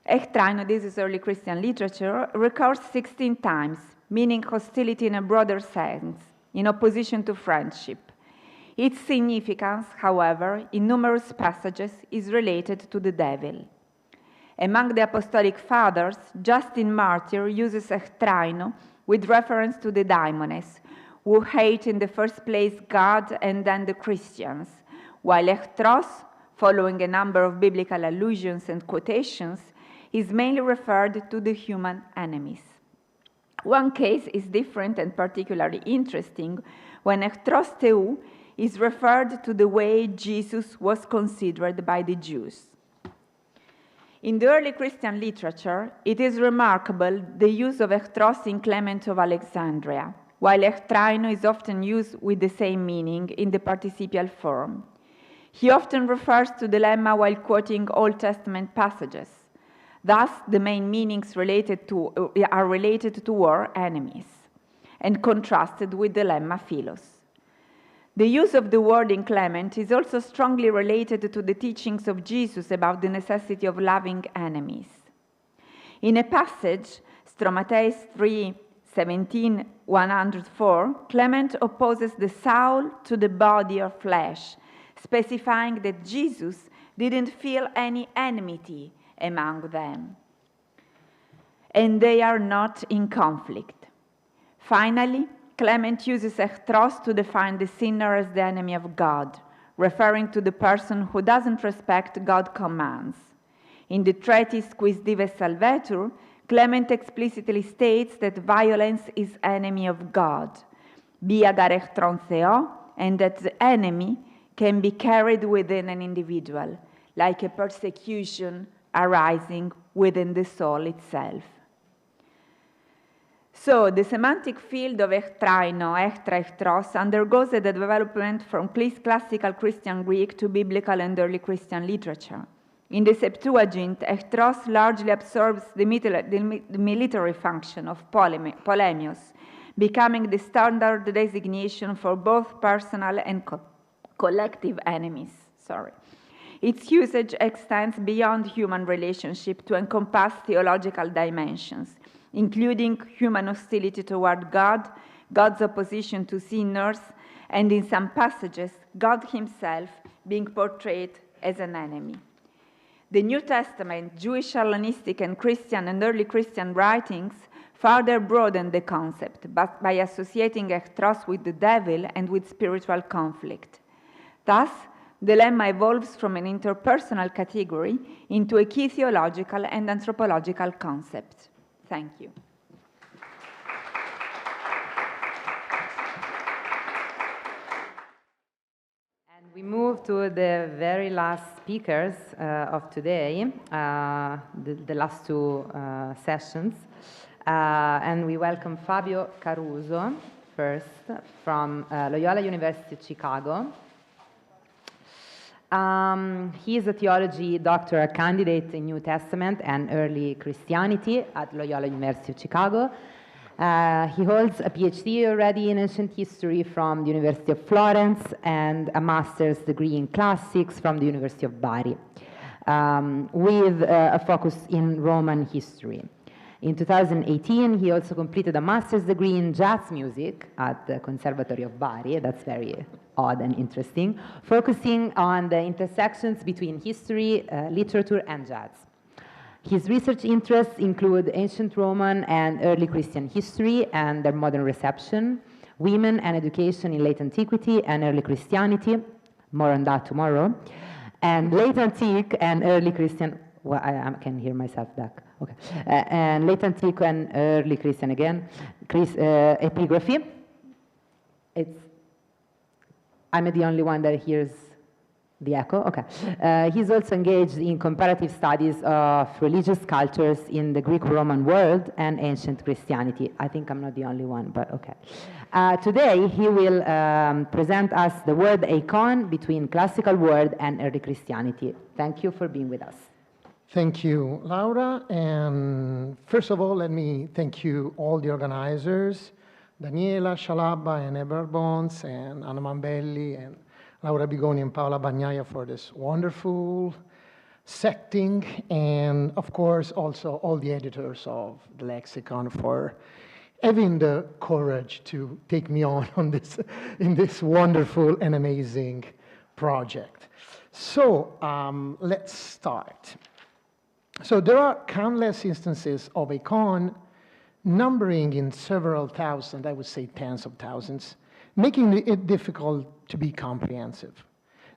echtraino, this is early Christian literature, recurs 16 times, meaning hostility in a broader sense, in opposition to friendship. Its significance, however, in numerous passages is related to the devil. Among the Apostolic Fathers, Justin Martyr uses echtraino with reference to the daimones, who hate in the first place God and then the Christians, while echtros, following a number of biblical allusions and quotations, is mainly referred to the human enemies. One case is different and particularly interesting when echtros theou is referred to the way Jesus was considered by the Jews. In the early Christian literature, it is remarkable the use of echtros in Clement of Alexandria, while echtraino is often used with the same meaning in the participial form. He often refers to the lemma while quoting Old Testament passages. Thus, the main meanings are related to war enemies, and contrasted with the lemma philos. The use of the word in Clement is also strongly related to the teachings of Jesus about the necessity of loving enemies. In a passage, Stromateis 3:17-104, Clement opposes the soul to the body or flesh, specifying that Jesus didn't feel any enmity among them, and they are not in conflict. Finally, Clement uses echtros to define the sinner as the enemy of God, referring to the person who doesn't respect God's commands. In the treatise Quis Dives Salvetur, Clement explicitly states that violence is enemy of God, via dar echtron theo, and that the enemy can be carried within an individual, like a persecution arising within the soul itself. So, the semantic field of echtraino, echtra, echtros, undergoes a development from classical Christian Greek to biblical and early Christian literature. In the Septuagint, echtros largely absorbs the military function of polemios, becoming the standard designation for both personal and collective enemies. Its usage extends beyond human relationship to encompass theological dimensions, including human hostility toward God, God's opposition to sinners, and in some passages, God himself being portrayed as an enemy. The New Testament, Jewish, Hellenistic, and Christian and early Christian writings further broaden the concept by associating echtros with the devil and with spiritual conflict. Thus, the lemma evolves from an interpersonal category into a key theological and anthropological concept. Thank you. And we move to the very last speakers of today, the last two sessions. And we welcome Fabio Caruso first from Loyola University Chicago. He is a theology doctoral candidate in New Testament and early Christianity at Loyola University of Chicago. He holds a PhD already in ancient history from the University of Florence and a master's degree in classics from the University of Bari, with a focus in Roman history. In 2018, he also completed a master's degree in jazz music at the Conservatory of Bari. That's very odd and interesting, focusing on the intersections between history, literature, and jazz. His research interests include ancient Roman and early Christian history and their modern reception, women and education in late antiquity and early Christianity, more on that tomorrow, and late antique and early Christian, well, I can hear myself back, okay, and late antique and early Christian again, epigraphy. I'm the only one that hears the echo, okay. He's also engaged in comparative studies of religious cultures in the Greek-Roman world and ancient Christianity. I think I'm not the only one, but okay. Today, he will present us the word icon between classical world and early Christianity. Thank you for being with us. Thank you, Laura. And first of all, let me thank you, all the organizers, Daniela, Scialabba, and Eberhard, and Anna Mambelli, and Laura Bigoni and Paola Bagnaia for this wonderful setting, and of course also all the editors of the lexicon for having the courage to take me on this, in this wonderful and amazing project. So let's start. So there are countless instances of icon numbering in several thousand, I would say tens of thousands, making it difficult to be comprehensive.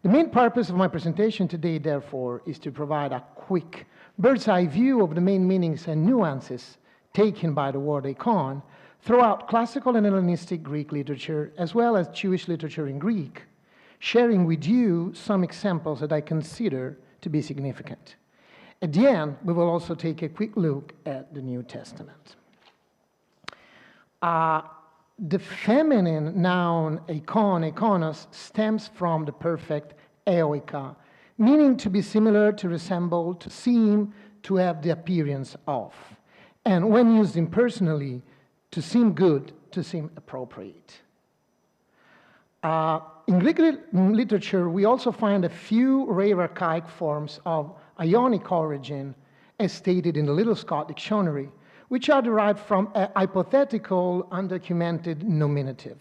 The main purpose of my presentation today, therefore, is to provide a quick bird's-eye view of the main meanings and nuances taken by the word icon throughout classical and Hellenistic Greek literature, as well as Jewish literature in Greek, sharing with you some examples that I consider to be significant. At the end, we will also take a quick look at the New Testament. The feminine noun icon, ikonos, stems from the perfect eoika, meaning to be similar, to resemble, to seem, to have the appearance of. And when used impersonally, to seem good, to seem appropriate. In Greek literature, we also find a few rare archaic forms of Ionic origin, as stated in the Little Scott Dictionary, which are derived from a hypothetical, undocumented nominative.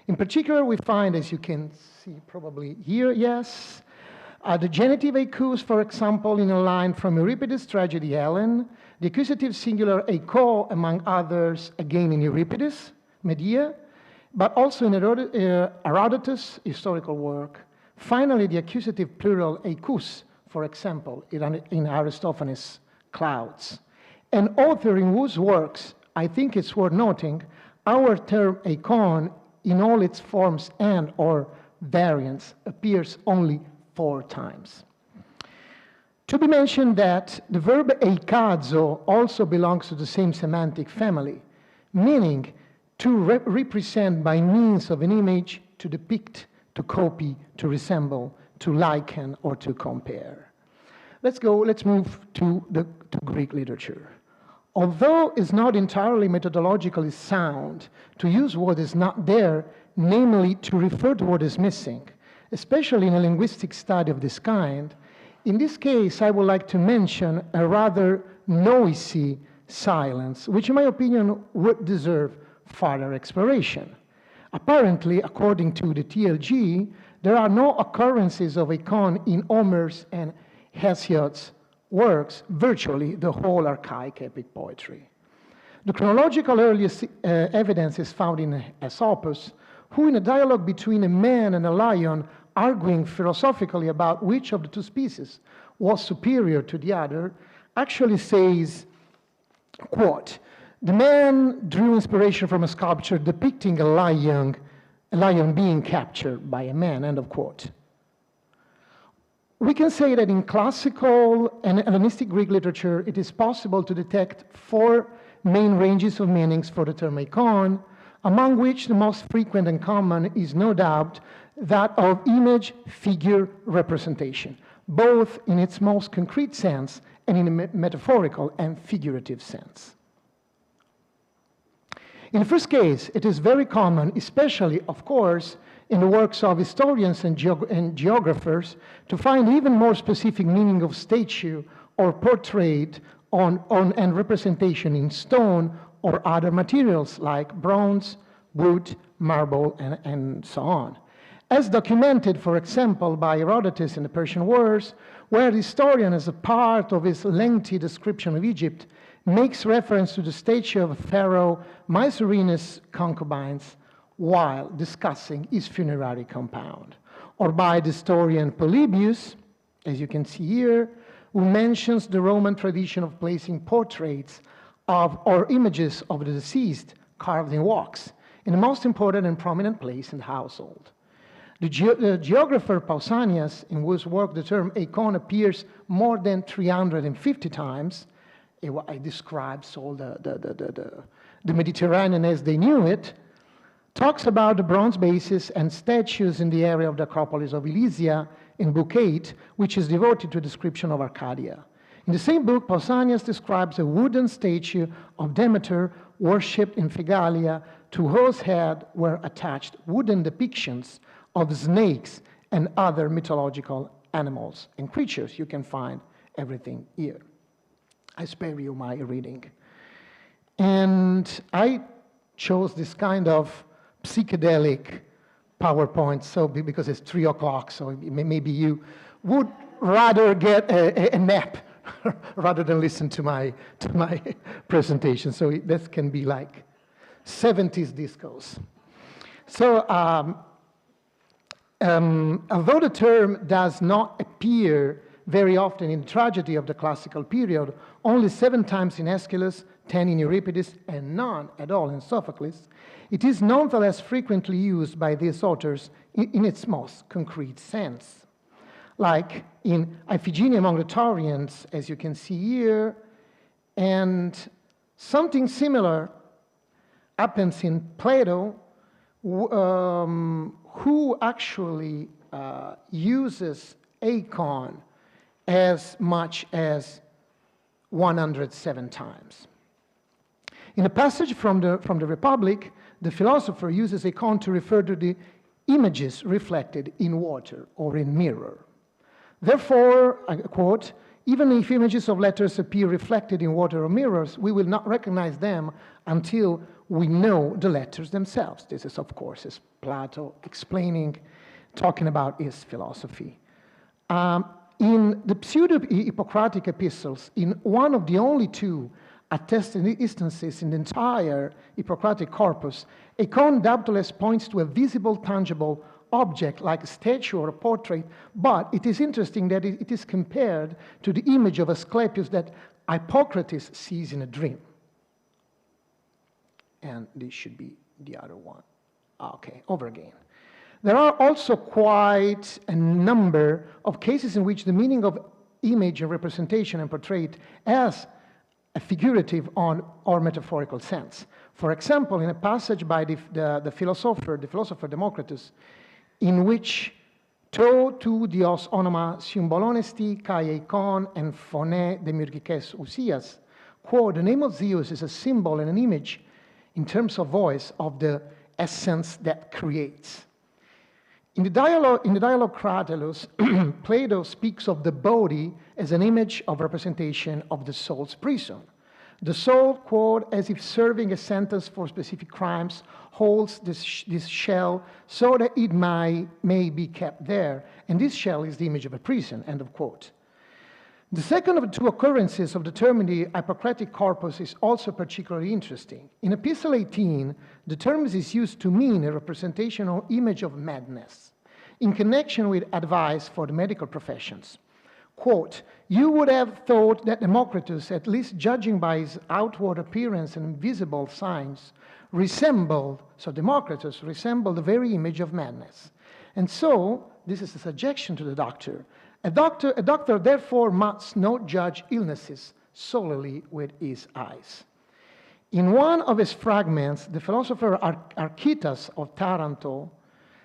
In particular, we find, as you can see probably here, yes, the genitive acus, for example, in a line from Euripides' tragedy Helen, the accusative singular eiko, among others, again in Euripides, Medea, but also in Herodotus' historical work. Finally, the accusative plural eikus, for example, in Aristophanes' Clouds. An author in whose works, I think it's worth noting, our term icon in all its forms and or variants appears only 4 times. To be mentioned that the verb eikazo also belongs to the same semantic family, meaning to represent by means of an image, to depict, to copy, to resemble, to liken, or to compare. Let's move to Greek literature. Although it's not entirely methodologically sound to use what is not there, namely to refer to what is missing, especially in a linguistic study of this kind, in this case, I would like to mention a rather noisy silence, which in my opinion would deserve further exploration. Apparently, according to the TLG, there are no occurrences of icon in Homer's and Hesiod's works, virtually the whole archaic epic poetry. The chronological earliest evidence is found in Aesopus, who in a dialogue between a man and a lion, arguing philosophically about which of the 2 species was superior to the other, actually says, quote, "The man drew inspiration from a sculpture depicting a lion being captured by a man," end of quote. We can say that in classical and Hellenistic Greek literature, it is possible to detect 4 main ranges of meanings for the term icon, among which the most frequent and common is no doubt that of image, figure, representation, both in its most concrete sense and in a metaphorical and figurative sense. In the first case, it is very common, especially, of course, in the works of historians and geographers, to find even more specific meaning of statue or portrait and representation in stone or other materials like bronze, wood, marble, and so on. As documented, for example, by Herodotus in the Persian Wars, where the historian, as a part of his lengthy description of Egypt, makes reference to the statue of Pharaoh Mycerinus' concubines while discussing his funerary compound. Or by the historian Polybius, as you can see here, who mentions the Roman tradition of placing portraits of or images of the deceased carved in wax in the most important and prominent place in the household. The geographer Pausanias, in whose work the term icon appears more than 350 times, it describes all the Mediterranean as they knew it, talks about the bronze bases and statues in the area of the Acropolis of Elysia in Book 8, which is devoted to a description of Arcadia. In the same book, Pausanias describes a wooden statue of Demeter worshipped in Phegalia, to whose head were attached wooden depictions of snakes and other mythological animals and creatures. You can find everything here. I spare you my reading. And I chose this kind of psychedelic PowerPoint, so because it's 3 o'clock, so maybe you would rather get a nap rather than listen to my presentation. So this can be like 70s discos. So although the term does not appear very often in the tragedy of the classical period, only 7 times in Aeschylus, 10 in Euripides, and none at all in Sophocles, it is nonetheless frequently used by these authors in its most concrete sense. Like in Iphigenia among the Taurians, as you can see here, and something similar happens in Plato, who actually uses icon as much as 107 times. In a passage from the Republic, the philosopher uses icon to refer to the images reflected in water or in mirror. Therefore, I quote, even if images of letters appear reflected in water or mirrors, we will not recognize them until we know the letters themselves. This is, of course, is Plato explaining, talking about his philosophy. In the pseudo-Hippocratic epistles, in one of the only 2 attested instances in the entire Hippocratic corpus, icon doubtless points to a visible, tangible object like a statue or a portrait, but it is interesting that it is compared to the image of Asclepius that Hippocrates sees in a dream. And this should be the other one. Okay, over again. There are also quite a number of cases in which the meaning of image and representation and portrait has a figurative or metaphorical sense. For example, in a passage by the philosopher Democritus, in which to dios onoma symbolonesti kai eikon and phone demurgikes ousias, quote, the name of Zeus is a symbol and an image in terms of voice of the essence that creates. In the dialogue Cratylus, Plato speaks of the body as an image of representation of the soul's prison. The soul, quote, as if serving a sentence for specific crimes, holds this shell so that it may be kept there, and this shell is the image of a prison, end of quote. The second of the 2 occurrences of the term in the Hippocratic corpus is also particularly interesting. In Epistle 18, the term is used to mean a representation or image of madness in connection with advice for the medical professions. Quote, you would have thought that Democritus, at least judging by his outward appearance and visible signs, Democritus resembled the very image of madness. And so, this is a suggestion to the doctor. A doctor therefore must not judge illnesses solely with his eyes. In one of his fragments, the philosopher Archytas of Taranto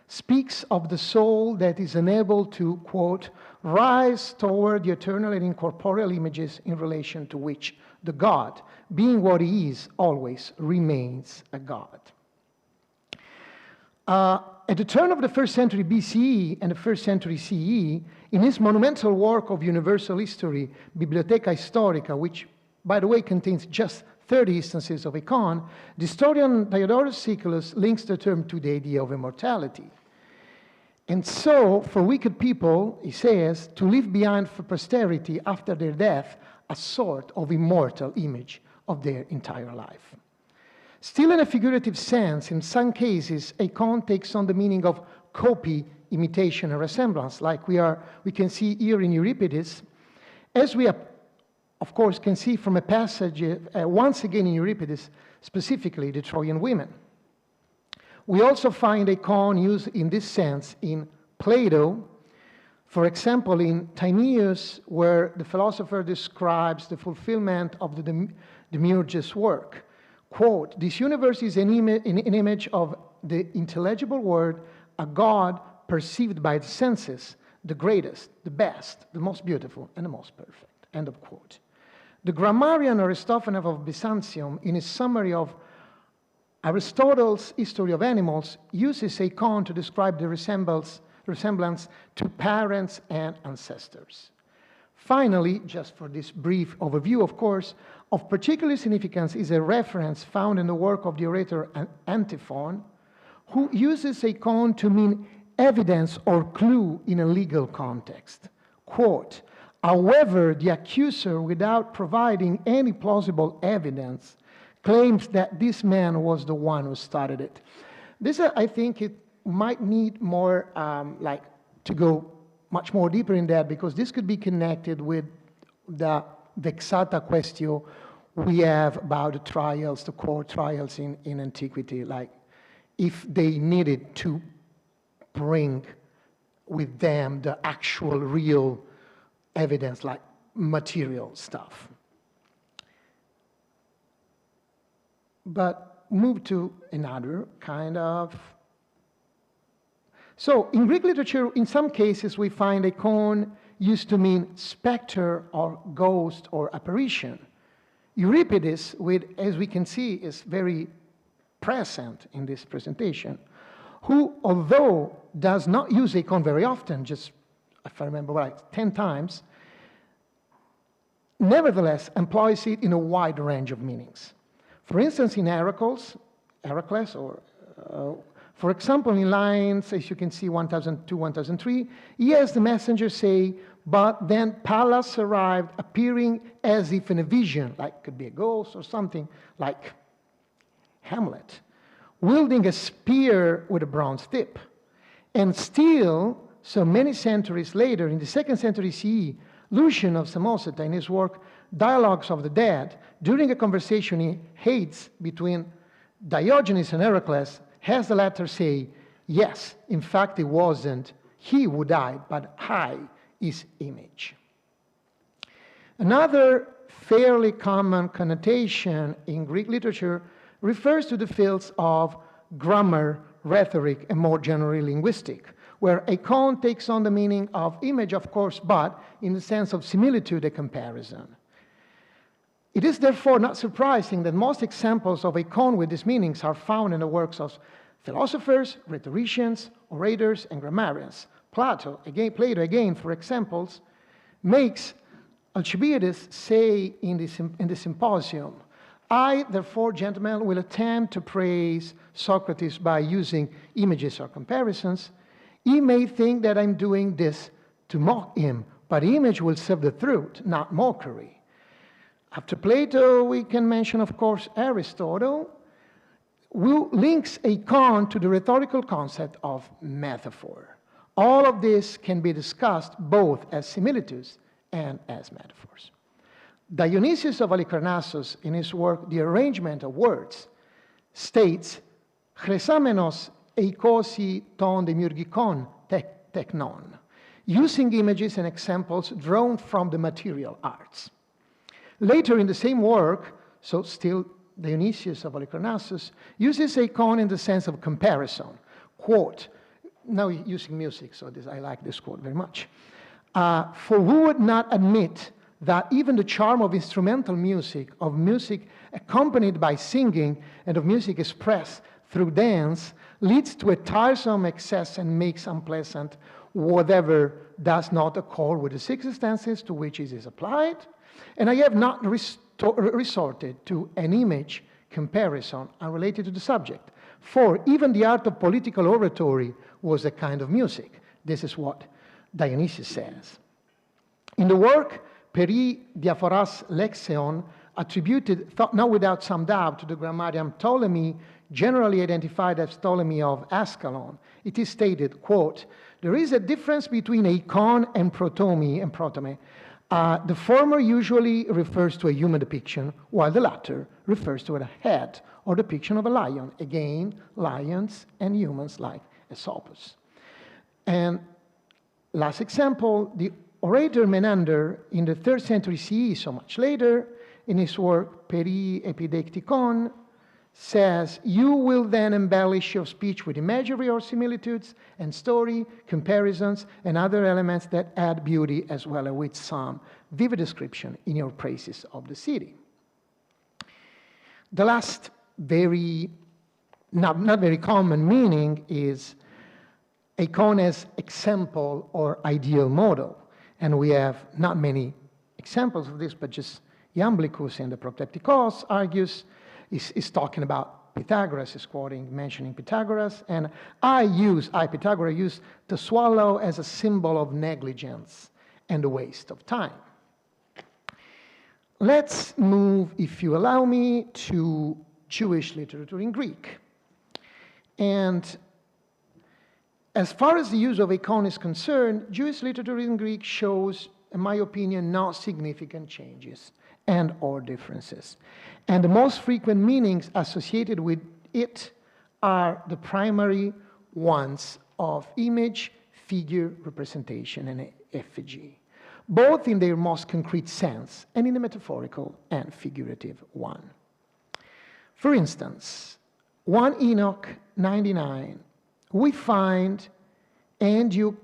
speaks of the soul that is unable to, quote, rise toward the eternal and incorporeal images in relation to which the God, being what he is, always remains a God. At the turn of the 1st century BCE and the 1st century CE, in his monumental work of universal history, Bibliotheca Historica, which by the way, contains just 30 instances of icon, the historian Diodorus Siculus links the term to the idea of immortality. And so, for wicked people, he says, to leave behind for posterity after their death a sort of immortal image of their entire life. Still in a figurative sense, in some cases, icon takes on the meaning of copy, imitation, and resemblance, like we can see here in Euripides, as we of course can see from a passage once again in Euripides, specifically the Trojan women. We also find icon used in this sense in Plato, for example, in Timaeus, where the philosopher describes the fulfillment of the Demiurge's work. Quote, this universe is an image of the intelligible word, a God perceived by the senses, the greatest, the best, the most beautiful, and the most perfect. End of quote. The grammarian Aristophanes of Byzantium, in his summary of Aristotle's History of Animals, uses icon to describe the resemblance to parents and ancestors. Finally, just for this brief overview, of course, of particular significance is a reference found in the work of the orator Antiphon, who uses icon to mean evidence or clue in a legal context. Quote, however, the accuser, without providing any plausible evidence, claims that this man was the one who started it. This, I think, it might need more, to go much more deeper in that, because this could be connected with the vexata question we have about the trials, the court trials in antiquity, like if they needed to bring with them the actual real evidence, like material stuff. But move to another kind of. So in Greek literature, in some cases, we find icon used to mean specter or ghost or apparition. Euripides, as we can see, is very present in this presentation, who, although does not use icon very often, just, if I remember right, 10 times, nevertheless employs it in a wide range of meanings. For instance, in Heracles, or for example, in lines, as you can see, 1002, 1003, he has the messenger say, but then Pallas arrived, appearing as if in a vision, like could be a ghost or something, like Hamlet, wielding a spear with a bronze tip. And still, so many centuries later, in the 2nd century CE, Lucian of Samosata, in his work Dialogues of the Dead, during a conversation he hates between Diogenes and Heracles, has the latter say, yes, in fact, it wasn't he who died, but I, his image. Another fairly common connotation in Greek literature refers to the fields of grammar, rhetoric, and more generally linguistic, where icon takes on the meaning of image, of course, but in the sense of similitude and comparison. It is therefore not surprising that most examples of icon with these meanings are found in the works of philosophers, rhetoricians, orators, and grammarians. Plato, again, for examples, makes Alcibiades say in the Symposium, I, therefore, gentlemen, will attempt to praise Socrates by using images or comparisons. He may think that I'm doing this to mock him, but image will serve the truth, not mockery. After Plato, we can mention, of course, Aristotle, who links icon to the rhetorical concept of metaphor. All of this can be discussed both as similitudes and as metaphors. Dionysius of Halicarnassus, in his work The Arrangement of Words, states, Chrysamenos eikosi ton demiurgikon teknon, using images and examples drawn from the material arts. Later in the same work, so still Dionysius of Halicarnassus, uses icon in the sense of comparison. Quote, now using music, so I like this quote very much. For who would not admit that even the charm of instrumental music, of music accompanied by singing, and of music expressed through dance, leads to a tiresome excess and makes unpleasant whatever does not accord with the circumstances to which it is applied? And I have not resorted to an image comparison unrelated to the subject. For even the art of political oratory was a kind of music. This is what Dionysius says. In the work Peri Diaphoras Lexeon, attributed, not without some doubt, to the grammarian Ptolemy, generally identified as Ptolemy of Ascalon, it is stated, quote, there is a difference between eikon and protome. The former usually refers to a human depiction, while the latter refers to a head or depiction of a lion. Again, lions and humans like Aesopus. And last example, the orator Menander in the 3rd century CE, so much later, in his work Peri Epidecticon, says, you will then embellish your speech with imagery or similitudes and story, comparisons, and other elements that add beauty, as well as with some vivid description in your praises of the city. The last not very common meaning is eikon as example or ideal model. And we have not many examples of this, but just Iamblichus in the Protecticos argues, is talking about Pythagoras, is mentioning Pythagoras, and Pythagoras use the swallow as a symbol of negligence and the waste of time. Let's move, if you allow me, to Jewish literature in Greek. And as far as the use of eikon is concerned, Jewish literature in Greek shows, in my opinion, no significant changes and or differences. And the most frequent meanings associated with it are the primary ones of image, figure, representation, and effigy, both in their most concrete sense and in the metaphorical and figurative one. For instance, 1 Enoch 99, we find you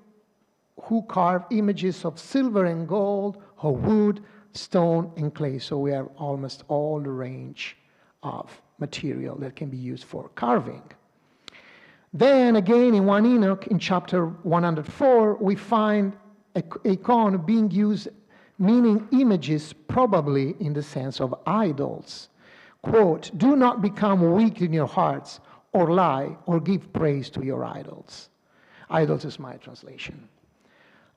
who carve images of silver and gold, or wood, stone, and clay. So we have almost all the range of material that can be used for carving. Then again in 1 Enoch, in chapter 104, we find eikon being used, meaning images, probably in the sense of idols. Quote, do not become weak in your hearts, or lie, or give praise to your idols. Idols is my translation.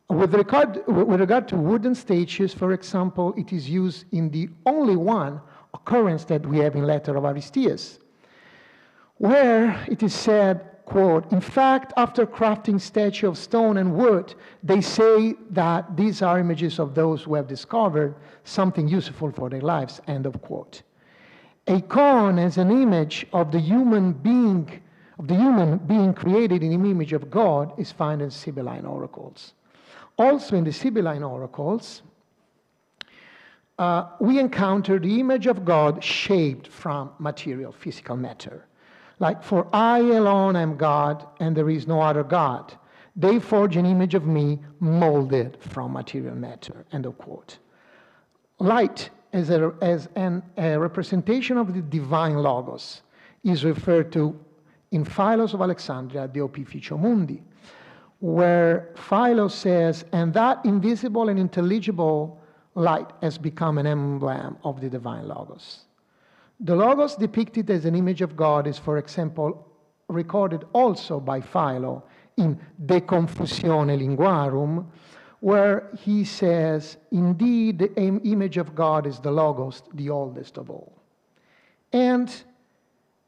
With regard to wooden statues, for example, it is used in the only one occurrence that we have in letter of Aristeas, where it is said, quote, in fact, after crafting statue of stone and wood, they say that these are images of those who have discovered something useful for their lives, end of quote. Eikon as an image of the human being created in the image of God is found in Sibylline oracles. Also in the Sibylline oracles, we encounter the image of God shaped from material, physical matter. Like, for I alone am God, and there is no other God. They forge an image of me molded from material matter, end of quote. Light as a representation of the divine logos is referred to in Philos of Alexandria, De Opificio Mundi, where Philo says, and that invisible and intelligible light has become an emblem of the divine logos. The logos depicted as an image of God is, for example, recorded also by Philo in De Confusione Linguarum, where he says, indeed, the image of God is the logos, the oldest of all. And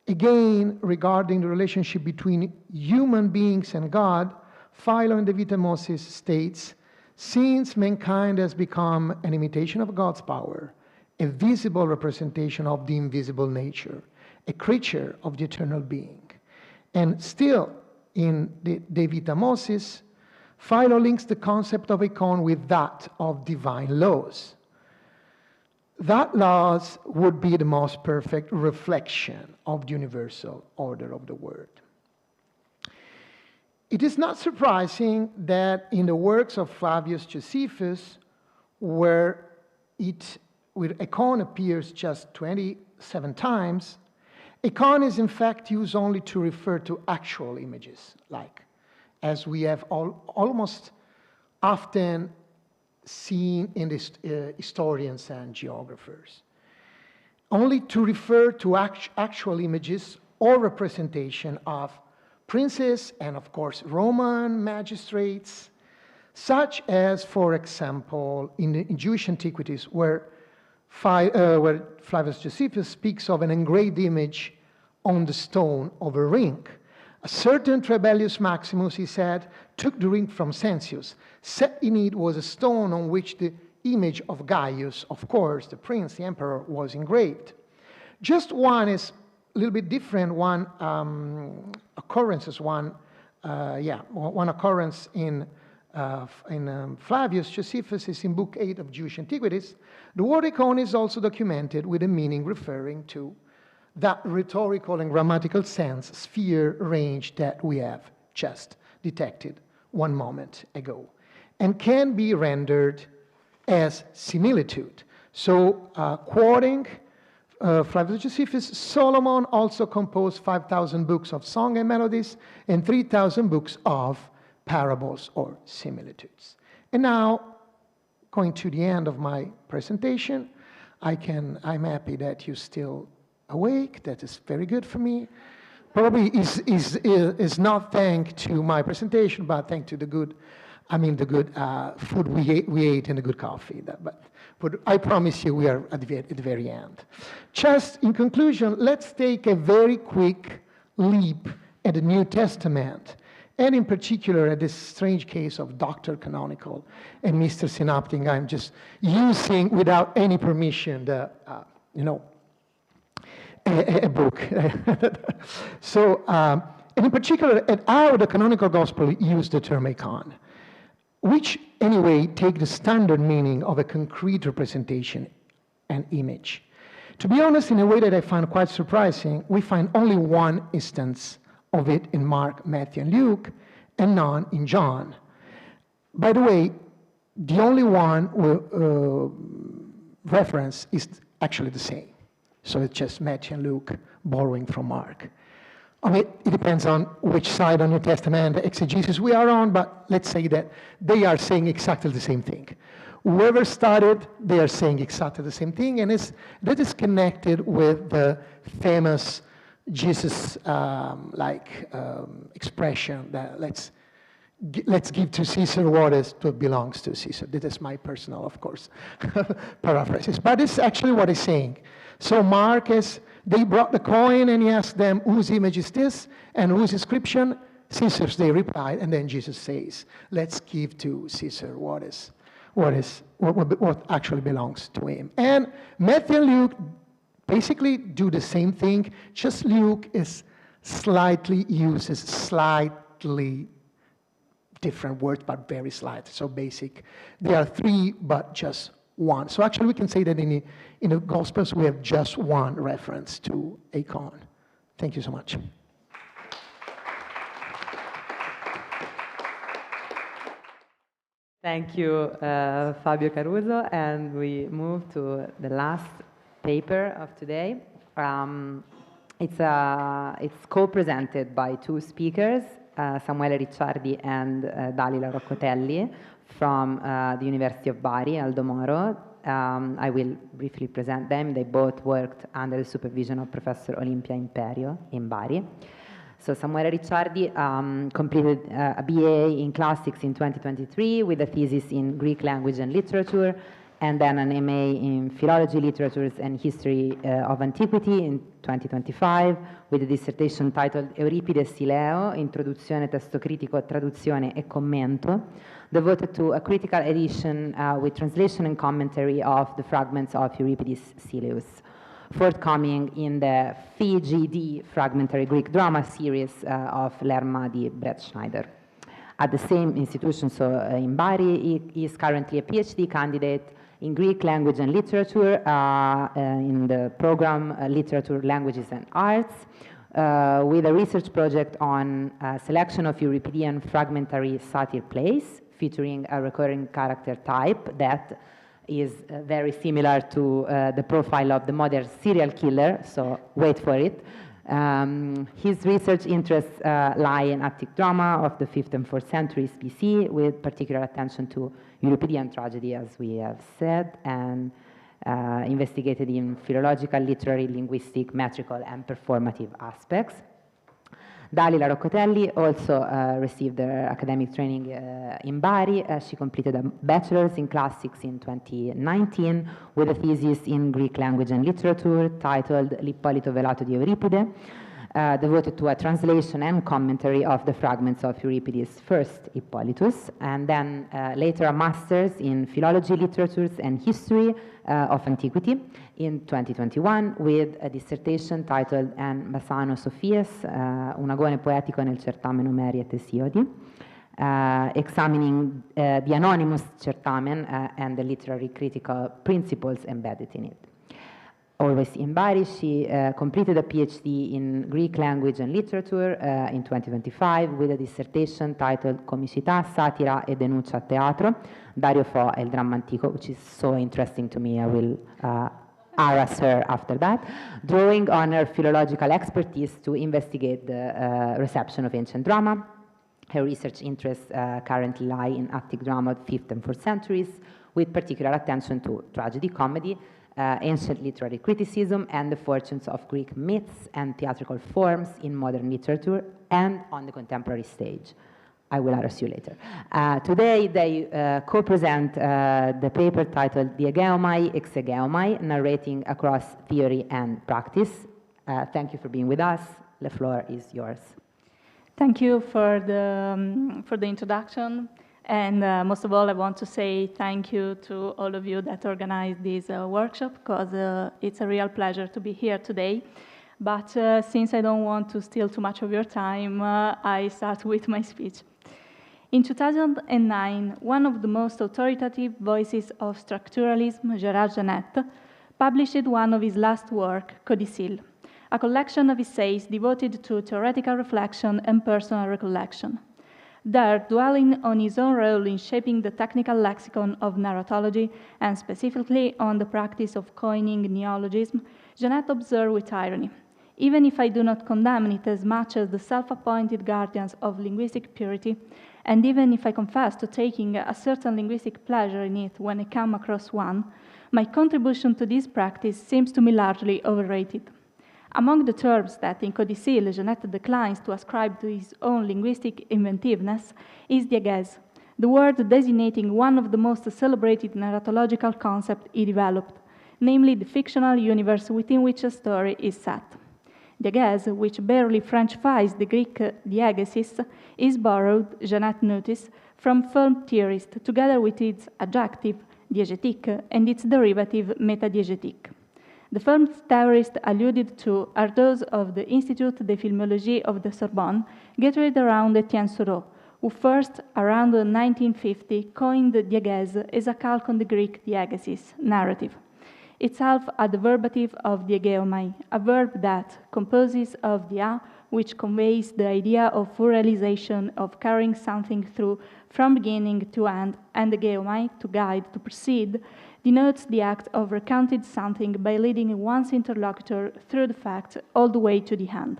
again, regarding the relationship between human beings and God, Philo in De Vita Mossis states, since mankind has become an imitation of God's power, a visible representation of the invisible nature, a creature of the eternal being. And still, in the De Vita Mossis, Philo links the concept of eikon with that of divine laws. That laws would be the most perfect reflection of the universal order of the world. It is not surprising that in the works of Flavius Josephus, where eikon appears just 27 times, eikon is in fact used only to refer to actual images, like as we have almost often seen in the historians and geographers. only to refer to actual images or representation of princes and, of course, Roman magistrates, such as, for example, in Jewish antiquities, where Flavius Josephus speaks of an engraved image on the stone of a ring. A certain Trebellius Maximus, he said, took the ring from Censius. Set in it was a stone on which the image of Gaius, of course, the prince, the emperor, was engraved. Just one is a little bit different. One occurrence is one occurrence in Flavius Josephus is in Book 8 of Jewish Antiquities. The word icon is also documented with a meaning referring to that rhetorical and grammatical sense, sphere, range that we have just detected one moment ago, and can be rendered as similitude. So, quoting Flavius Josephus, Solomon also composed 5,000 books of song and melodies and 3,000 books of parables or similitudes. And now, going to the end of my presentation, I'm happy that you're still awake. That is very good for me. Probably is not thanks to my presentation, but thanks to the good food we ate and the good coffee. But I promise you we are at the very end. Just in conclusion, let's take a very quick leap at the New Testament, and in particular at this strange case of Dr. Canonical and Mr. Synoptic. I'm just using, without any permission, a book. So, and in particular, at how the canonical gospel used the term icon, which anyway take the standard meaning of a concrete representation and image. To be honest, in a way that I find quite surprising, we find only one instance of it in Mark, Matthew, and Luke, and none in John. By the way, the only one reference is actually the same. So it's just Matthew and Luke borrowing from Mark. I mean, it depends on which side of New Testament exegesis we are on, but let's say that they are saying exactly the same thing. Whoever started, they are saying exactly the same thing, and that is connected with the famous Jesus expression that let's give to Caesar what belongs to Caesar. This is my personal, of course, paraphrases, but it's actually what he's saying. So they brought the coin and he asked them, whose image is this and whose inscription? Caesar's, they replied, and then Jesus says, let's give to Caesar what actually belongs to him. And Matthew and Luke basically do the same thing, just Luke uses slightly different words, but very slight, so basic. There are three, but just one. So actually we can say that in the Gospels we have just one reference to icon. Thank you so much. Thank you, Fabio Caruso, and we move to the last paper of today. It's co-presented by two speakers, Samuele Ricciardi and Dalila Roccotelli from the University of Bari, Aldo Moro. I will briefly present them. They both worked under the supervision of Professor Olimpia Imperio in Bari. So Samuele Ricciardi completed a BA in Classics in 2023 with a thesis in Greek language and literature, and then an MA in Philology, Literatures and History of Antiquity in 2025 with a dissertation titled Euripide Sileo, Introduzione, Testo Critico, Traduzione e Commento, devoted to a critical edition with translation and commentary of the fragments of Euripides Sileus, forthcoming in the FGD Fragmentary Greek Drama series of Lemma di Brett Schneider. At the same institution, so in Bari, he is currently a PhD candidate in Greek language and literature in the program Literature, Languages and Arts, with a research project on selection of Euripidean fragmentary satyr plays featuring a recurring character type that is very similar to the profile of the modern serial killer, so wait for it. His research interests lie in Attic drama of the 5th and 4th centuries BC, with particular attention to Euripidean tragedy, as we have said, and investigated in philological, literary, linguistic, metrical, and performative aspects. Dalila Roccotelli also received her academic training in Bari. She completed a bachelor's in classics in 2019 with a thesis in Greek language and literature titled L'Ippolito Velato di Euripide, devoted to a translation and commentary of the fragments of Euripides' first Hippolytus, and then later a master's in philology, literatures, and history of antiquity in 2021 with a dissertation titled En Bassano Sophies, un agone poetico nel certamen Omeri et Hesiodi, examining the anonymous certamen and the literary critical principles embedded in it. Always in Bari, she completed a PhD in Greek language and literature in 2025 with a dissertation titled Comicità, Satira e Denuncia a Teatro, Dario Fo e il dramma antico, which is so interesting to me. I will harass her after that, drawing on her philological expertise to investigate the reception of ancient drama. Her research interests currently lie in Attic drama of 5th and 4th centuries, with particular attention to tragedy, comedy, ancient literary criticism, and the fortunes of Greek myths and theatrical forms in modern literature and on the contemporary stage. I will address you later. Today, they co-present the paper titled Diegeomai, Exegeomai, narrating across theory and practice. Thank you for being with us. The floor is yours. Thank you for the introduction. And most of all, I want to say thank you to all of you that organized this workshop, because it's a real pleasure to be here today. But since I don't want to steal too much of your time, I start with my speech. In 2009, one of the most authoritative voices of structuralism, Gérard Genette, published one of his last work, Codicille, a collection of essays devoted to theoretical reflection and personal recollection. There, dwelling on his own role in shaping the technical lexicon of narratology, and specifically on the practice of coining neologism, Genette observed with irony, even if I do not condemn it as much as the self-appointed guardians of linguistic purity, and even if I confess to taking a certain linguistic pleasure in it when I come across one, my contribution to this practice seems to me largely overrated. Among the terms that in Codicille Genette declines to ascribe to his own linguistic inventiveness is diegèse, the word designating one of the most celebrated narratological concepts he developed, namely the fictional universe within which a story is set. Diegèse, which barely Frenchifies the Greek diegesis, is borrowed, Genette noticed, from film theorists, together with its adjective, diegetique, and its derivative, metadiegetique. The film theorists alluded to are those of the Institut de Filmologie of the Sorbonne, gathered around Etienne Soureau, who first, around 1950, coined the diegèse as a calque on the Greek diegesis, narrative, itself a derivative of diegeomai, a verb that composes of dia, which conveys the idea of full realization of carrying something through from beginning to end, and the geomai, to guide, to proceed, denotes the act of recounting something by leading one's interlocutor through the facts all the way to the end.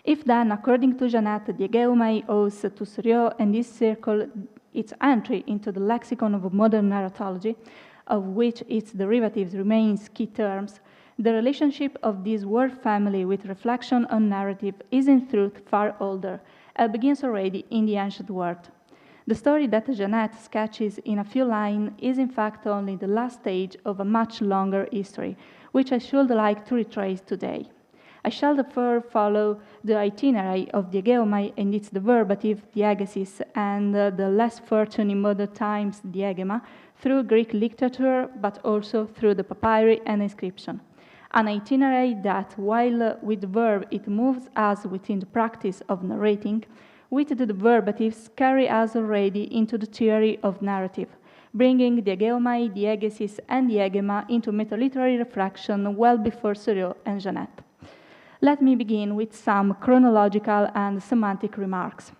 If then, according to Genette, the geomai owes to Soureau and this circle its entry into the lexicon of modern narratology, of which its derivatives remain key terms, the relationship of this word family with reflection on narrative is in truth far older, and begins already in the ancient world. The story that Genette sketches in a few lines is in fact only the last stage of a much longer history, which I should like to retrace today. I shall therefore follow the itinerary of diegeomai and its derivative, diegesis, and the less fortunate in modern times, diegema, through Greek literature, but also through the papyri and inscription. An itinerary that, while with the verb it moves us within the practice of narrating, with the derivatives carry us already into the theory of narrative, bringing diegeomai, diegesis, and diegema into metaliterary reflection well before Soureau and Genette. Let me begin with some chronological and semantic remarks.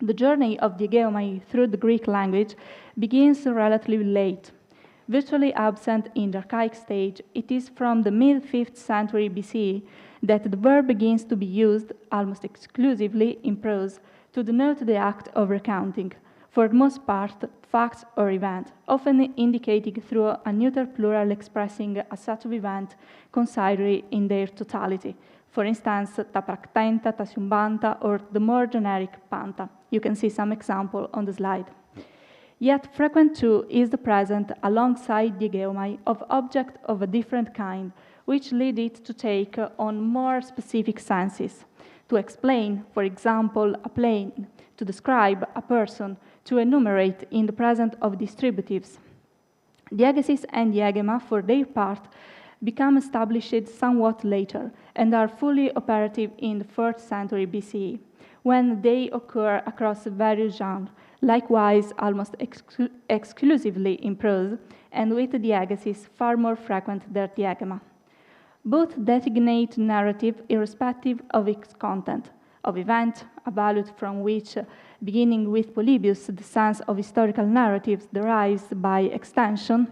The journey of diegeomai through the Greek language begins relatively late. Virtually absent in the archaic stage, it is from the mid-5th century BCE that the verb begins to be used, almost exclusively in prose, to denote the act of recounting, for the most part, facts or event, often indicated through a neuter plural expressing a set of events considered in their totality. For instance, ta praktenta, ta sumbanta, or the more generic panta. You can see some example on the slide. Yet frequent too is the present alongside the geomai of object of a different kind, which lead it to take on more specific senses. To explain, for example, a plane, to describe a person, to enumerate in the present of distributives. Diegesis and diegema, for their part, become established somewhat later and are fully operative in the 4th century BCE, when they occur across various genres, likewise almost exclusively in prose, and with diegesis far more frequent than diegema. Both designate narrative irrespective of its content, of event, a value from which, beginning with Polybius, the sense of historical narratives derives by extension,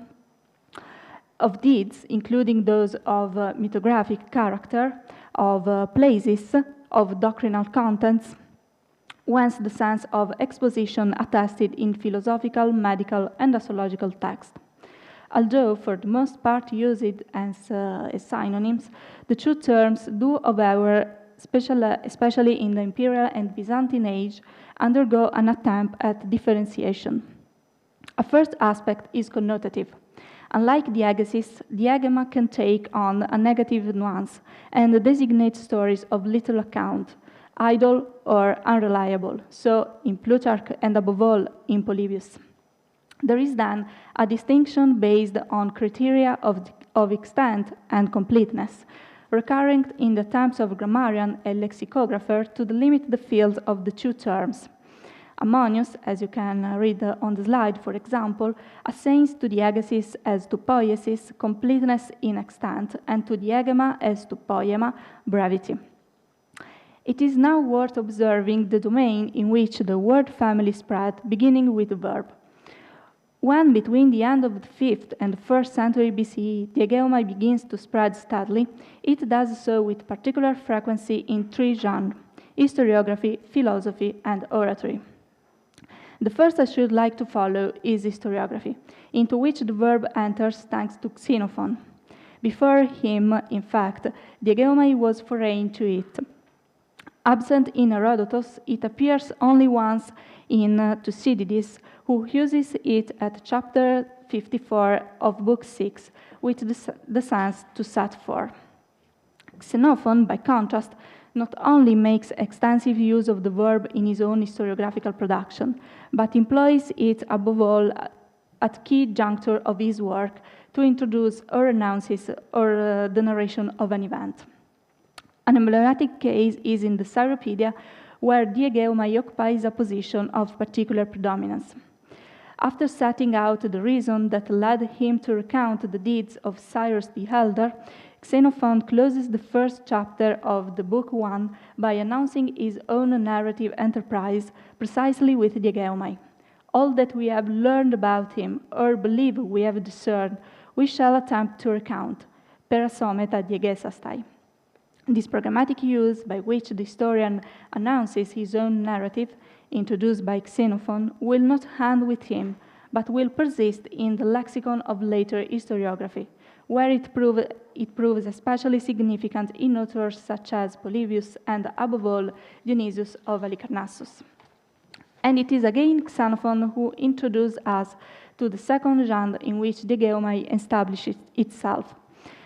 of deeds, including those of mythographic character, of places, of doctrinal contents, whence the sense of exposition attested in philosophical, medical, and astrological texts. Although for the most part used as synonyms, the two terms do, however, especially in the Imperial and Byzantine age, undergo an attempt at differentiation. A first aspect is connotative. Unlike diegesis, diegema can take on a negative nuance and designate stories of little account, idle or unreliable, so in Plutarch and above all in Polybius. There is then a distinction based on criteria of extent and completeness, recurring in the attempts of grammarian and lexicographer to delimit the field of the two terms. Ammonius, as you can read on the slide, for example, assigns to diegesis as to poiesis completeness in extent, and to diegema as to poiema brevity. It is now worth observing the domain in which the word family spread, beginning with the verb. When between the end of the 5th and the 1st century BCE, diegeomai begins to spread steadily, it does so with particular frequency in 3 genres: historiography, philosophy, and oratory. The first I should like to follow is historiography, into which the verb enters thanks to Xenophon. Before him, in fact, diegeomai was foreign to it. Absent in Herodotus, it appears only once in Thucydides, who uses it at chapter 54 of book 6, with the sense to set for. Xenophon, by contrast, not only makes extensive use of the verb in his own historiographical production, but employs it above all at key juncture of his work to introduce or announces or the narration of an event. An emblematic case is in the Cyropedia, where diegeomai occupies a position of particular predominance. After setting out the reason that led him to recount the deeds of Cyrus the Elder, Xenophon closes the first chapter of the book 1 by announcing his own narrative enterprise precisely with diegeomai. All that we have learned about him, or believe we have discerned, we shall attempt to recount, perasometa diegesastai. This programmatic use by which the historian announces his own narrative, introduced by Xenophon, will not end with him, but will persist in the lexicon of later historiography, where it proves especially significant in authors such as Polybius and, above all, Dionysius of Halicarnassus. And it is again Xenophon who introduces us to the second genre in which diegeomai establishes itself,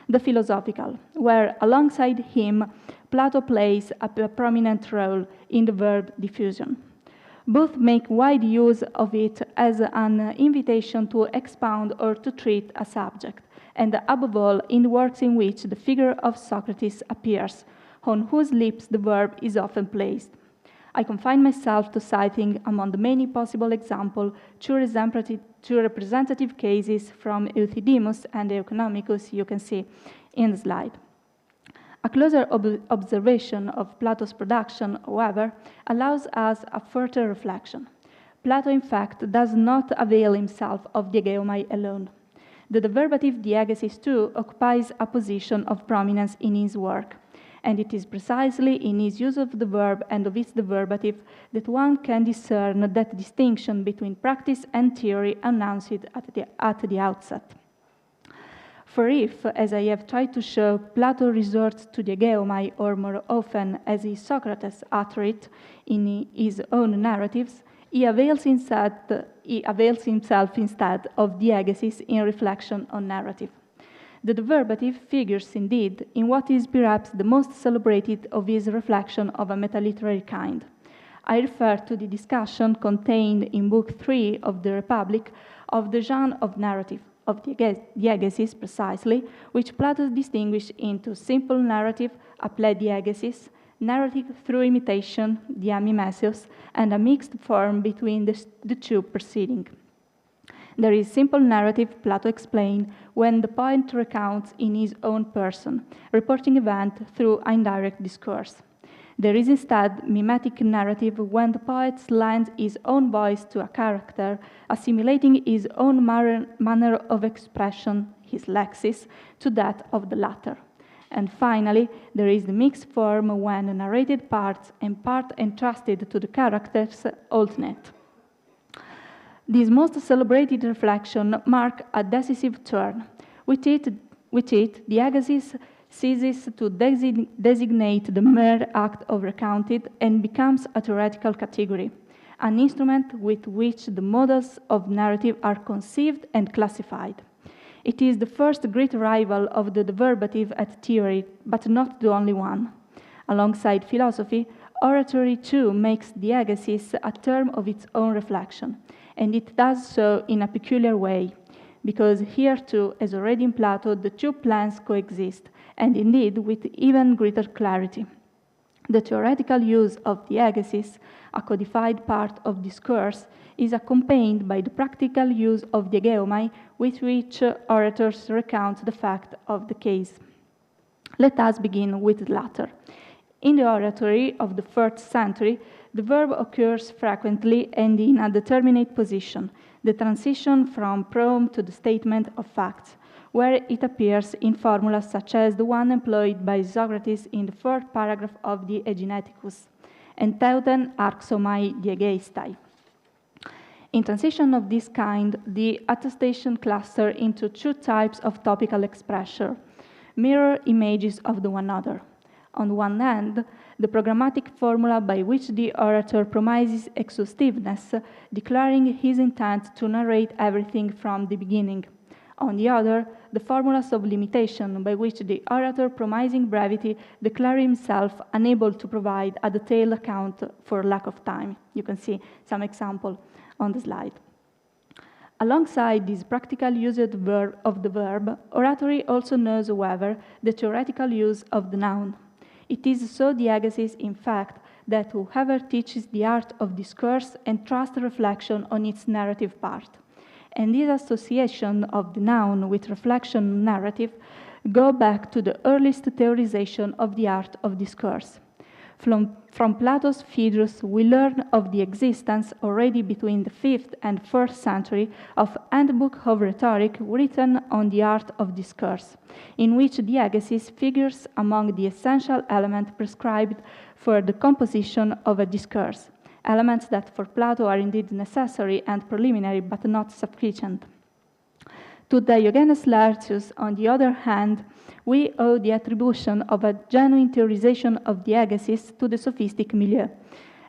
the philosophical, where alongside him, Plato plays a prominent role in the verb diffusion. Both make wide use of it as an invitation to expound or to treat a subject, and above all in the works in which the figure of Socrates appears, on whose lips the verb is often placed. I confine myself to citing, among the many possible examples, two representative cases from Euthydemus and Economicus you can see in the slide. A closer observation of Plato's production, however, allows us a further reflection. Plato, in fact, does not avail himself of diegeomai alone. The derivative diegesis too occupies a position of prominence in his work, And it is precisely in his use of the verb and of its derivative that one can discern that distinction between practice and theory announced at the outset. For if, as I have tried to show, Plato resorts to the geomai, or more often, as Socrates uttered it in his own narratives, he avails himself instead of diegesis in reflection on narrative. The derivative figures indeed in what is perhaps the most celebrated of his reflection of a metaliterary kind. I refer to the discussion contained in Book 3 of the Republic of the genre of narrative, of diegesis precisely, which Plato distinguished into simple narrative, applied diegesis, narrative through imitation, diamimesios, and a mixed form between the two preceding. There is simple narrative, Plato explained, when the poet recounts in his own person, reporting event through indirect discourse. There is instead mimetic narrative when the poet lends his own voice to a character, assimilating his own manner of expression, his lexis, to that of the latter. And finally, there is the mixed form when narrated parts and part entrusted to the characters alternate. This most celebrated reflection marks a decisive turn. With it, diegesis ceases to designate the mere act of recounted and becomes a theoretical category, an instrument with which the models of narrative are conceived and classified. It is the first great rival of the derivative at theory, but not the only one. Alongside philosophy, oratory too makes diegesis a term of its own reflection, and it does so in a peculiar way, because here too, as already in Plato, the two plans coexist, and indeed with even greater clarity. The theoretical use of diegesis, a codified part of discourse, is accompanied by the practical use of diegeomai, with which orators recount the fact of the case. Let us begin with the latter. In the oratory of the 1st century, the verb occurs frequently and in a determinate position, the transition from proem to the statement of facts, where it appears in formulas such as the one employed by Socrates in the 4th paragraph of the Aegineticus, and teuten arxomai diegeistai. In transition of this kind, the attestation cluster into two types of topical expression, mirror images of the one another. On one hand, the programmatic formula by which the orator promises exhaustiveness, declaring his intent to narrate everything from the beginning. On the other, the formulas of limitation by which the orator, promising brevity, declares himself unable to provide a detailed account for lack of time. You can see some example on the slide. Alongside this practical use of the verb, oratory also knows, however, the theoretical use of the noun. It is so diegesis, in fact, that whoever teaches the art of discourse entrusts reflection on its narrative part. And this association of the noun with reflection on narrative go back to the earliest theorization of the art of discourse. From Plato's Phaedrus, we learn of the existence, already between the 5th and 1st century, of Handbook of Rhetoric written on the art of discourse, in which diegesis figures among the essential elements prescribed for the composition of a discourse, elements that for Plato are indeed necessary and preliminary, but not sufficient. To Diogenes Laertius, on the other hand, we owe the attribution of a genuine theorization of diegesis to the sophistic milieu,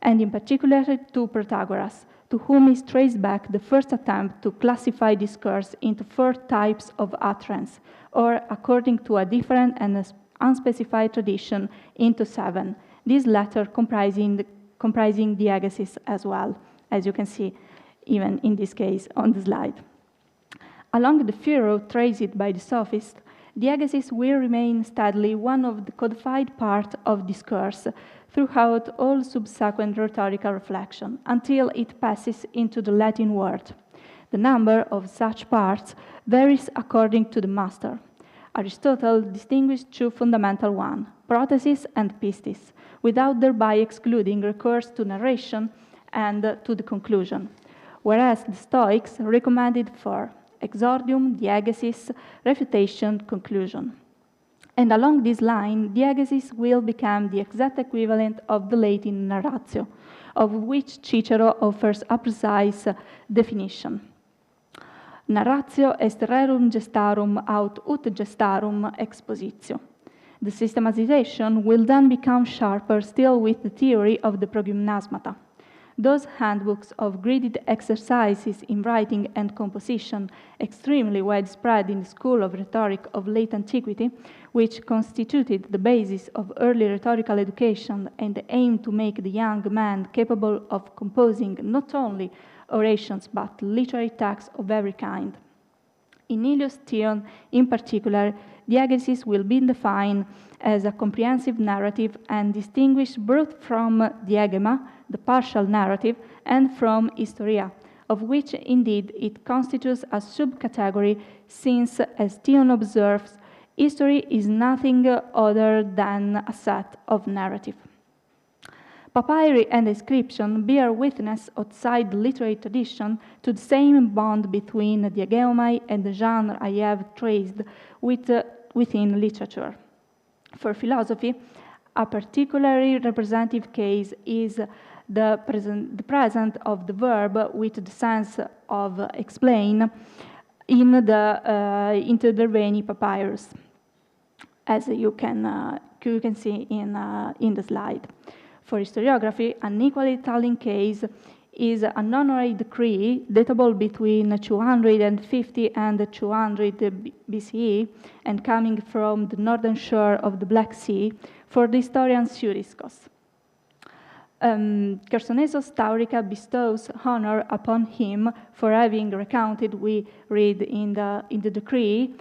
and in particular to Protagoras, to whom is traced back the first attempt to classify discourse into 4 types of utterance, or, according to a different and unspecified tradition, into 7, this latter comprising diegesis as well, as you can see even in this case on the slide. Along the furrow traced by the sophist, diegesis will remain steadily one of the codified parts of discourse throughout all subsequent rhetorical reflection, until it passes into the Latin word. The number of such parts varies according to the master. Aristotle distinguished 2 fundamental ones, prothesis and pistis, without thereby excluding recourse to narration and to the conclusion, whereas the Stoics recommended 4, exordium, diegesis, refutation, conclusion. And along this line, diegesis will become the exact equivalent of the Latin narratio, of which Cicero offers a precise definition. Narratio est rerum gestarum aut ut gestarum expositio. The systematization will then become sharper still with the theory of the progymnasmata. Those handbooks of graded exercises in writing and composition, extremely widespread in the school of rhetoric of late antiquity, which constituted the basis of early rhetorical education and aimed to make the young man capable of composing not only orations but literary texts of every kind. In Ilius Theon, in particular, diegesis will be defined as a comprehensive narrative and distinguished both from diegema, the partial narrative, and from historia, of which indeed it constitutes a subcategory, since, as Theon observes, history is nothing other than a set of narrative. Papyri and inscription bear witness outside the literary tradition to the same bond between the diegeuomai and the genre I have traced within literature. For philosophy, a particularly representative case is the present of the verb with the sense of explain in the Interderveni papyrus, as you can see in the slide. For historiography, an equally telling case is an honorary decree datable between 250 and 200 BCE and coming from the northern shore of the Black Sea for the historian Syriskos. Chersonesos Taurica bestows honor upon him for having recounted, we read in the decree,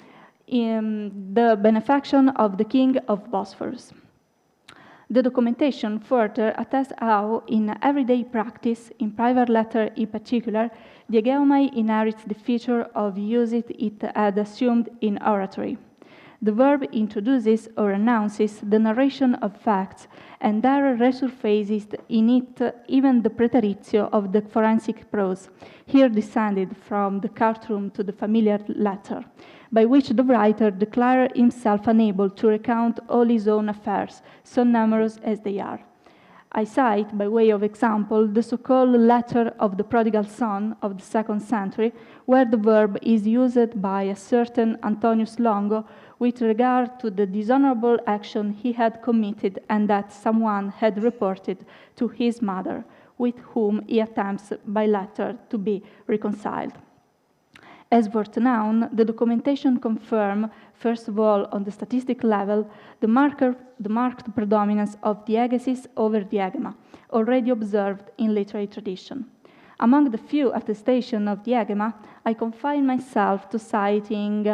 the benefaction of the king of Bosphorus. The documentation further attests how, in everyday practice, in private letter in particular, diegeuomai inherits the feature of using it had assumed in oratory. The verb introduces or announces the narration of facts, and there resurfaces in it even the preteritio of the forensic prose, here descended from the courtroom to the familiar letter, by which the writer declares himself unable to recount all his own affairs, so numerous as they are. I cite, by way of example, the so-called letter of the prodigal son of the 2nd century, where the verb is used by a certain Antonius Longo with regard to the dishonorable action he had committed and that someone had reported to his mother, with whom he attempts by letter to be reconciled. As for the noun, the documentation confirms, first of all, on the statistic level, the marked predominance of diegesis over diegema, already observed in literary tradition. Among the few attestations of diegema, I confine myself to citing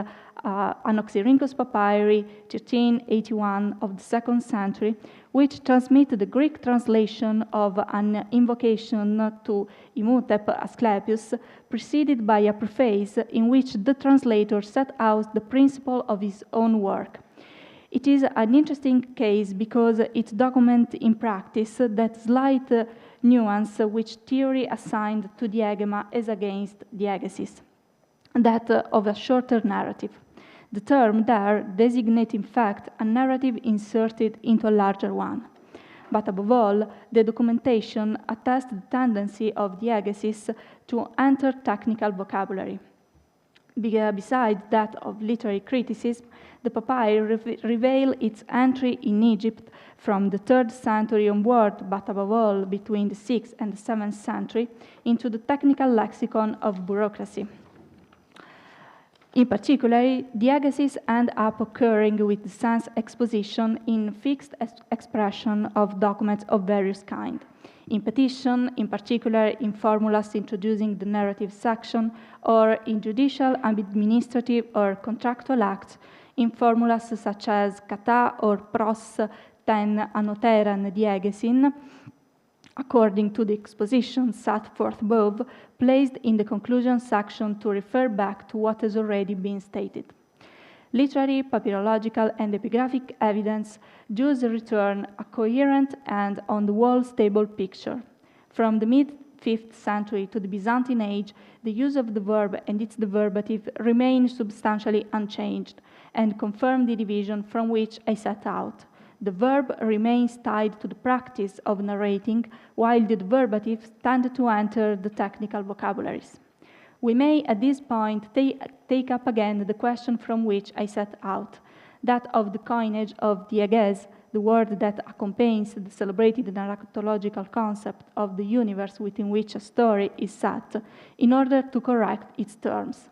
Anaxyrhynchos Papyri 1381 of the 2nd century, which transmit the Greek translation of an invocation to Imhotep Asclepius, preceded by a preface in which the translator set out the principle of his own work. It is an interesting case because it documents in practice that slight nuance which theory assigned to diegema as against diegesis, that of a shorter narrative. The term there designates in fact a narrative inserted into a larger one. But above all, the documentation attests the tendency of diegesis to enter technical vocabulary. Besides that of literary criticism, the papyri reveal its entry in Egypt from the 3rd century onward, but above all between the 6th and the 7th century, into the technical lexicon of bureaucracy. In particular, diegesis end up occurring with the sense exposition in fixed expression of documents of various kinds. In petition, in particular in formulas introducing the narrative section, or in judicial, administrative, or contractual acts, in formulas such as kata or pros ten anoteran diegesin, according to the exposition set forth above, placed in the conclusion section to refer back to what has already been stated. Literary, papyrological, and epigraphic evidence thus return a coherent and on the whole stable picture. From the mid 5th century to the Byzantine age, the use of the verb and its derivative remained substantially unchanged and confirmed the division from which I set out. The verb remains tied to the practice of narrating, while the derivatives tend to enter the technical vocabularies. We may, at this point, take up again the question from which I set out, that of the coinage of dieges, the word that accompanies the celebrated narratological concept of the universe within which a story is set, in order to correct its terms.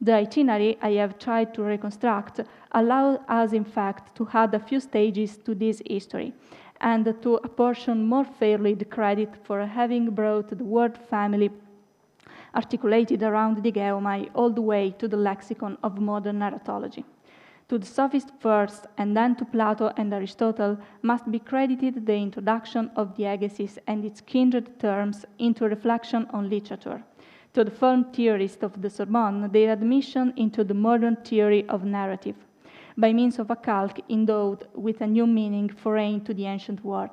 The itinerary I have tried to reconstruct allows us, in fact, to add a few stages to this history, and to apportion more fairly the credit for having brought the word family articulated around the geomai all the way to the lexicon of modern narratology. To the sophists first, and then to Plato and Aristotle, must be credited the introduction of diegesis and its kindred terms into reflection on literature. To the form theorists of the Sorbonne, their admission into the modern theory of narrative, by means of a calque endowed with a new meaning foreign to the ancient word.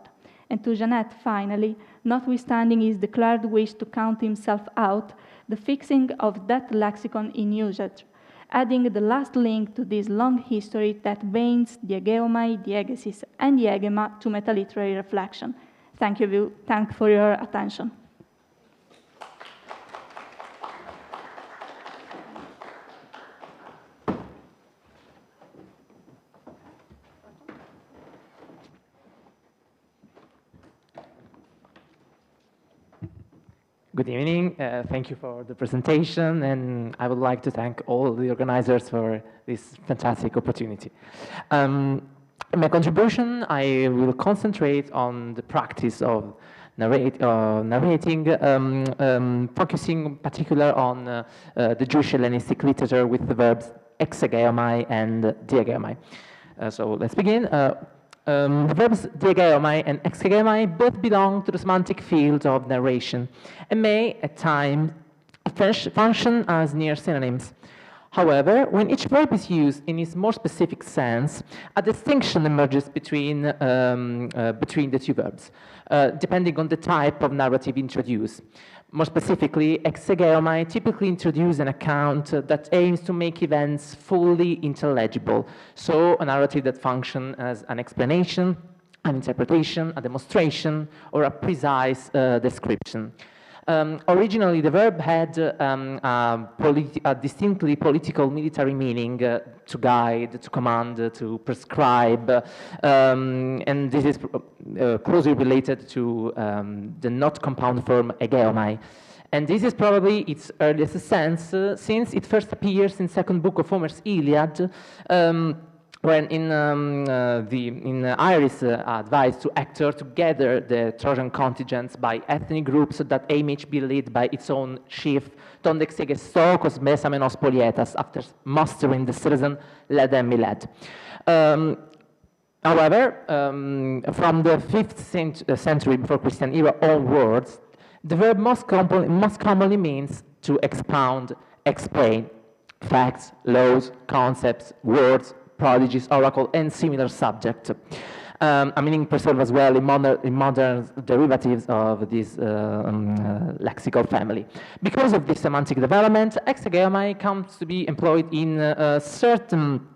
And to Jeannette, finally, notwithstanding his declared wish to count himself out, the fixing of that lexicon in usage, adding the last link to this long history that binds diegeomai, diegesis, and diegema to metaliterary reflection. Thank you for your attention. Good evening. Thank you for the presentation, and I would like to thank all the organizers for this fantastic opportunity. In my contribution, I will concentrate on the practice of narrating, focusing in particular on the Jewish Hellenistic literature with the verbs exegeomai and diegeomai. So let's begin. The verbs diegeomai and exegeomai both belong to the semantic field of narration and may, at times, function as near synonyms. However, when each verb is used in its more specific sense, a distinction emerges between the two verbs, depending on the type of narrative introduced. More specifically, exegeomai typically introduce an account that aims to make events fully intelligible, so a narrative that functions as an explanation, an interpretation, a demonstration, or a precise description. Originally, the verb had a distinctly political military meaning to guide, to command, to prescribe, and this is closely related to the not compound form egeomai. And this is probably its earliest sense, since it first appears in the second book of Homer's Iliad, when in Iris advised to Hector to gather the Trojan contingents by ethnic groups that aim each be led by its own chief, ton exegestos mesamenos polietas, after mustering the citizen, let them be led. However, from the 5th century before Christian era onwards, the verb most commonly means to expound, explain facts, laws, concepts, words, prodigies, oracle, and similar subject. A meaning preserved as well in modern derivatives of this lexical family. Because of this semantic development, exegeomai comes to be employed in certain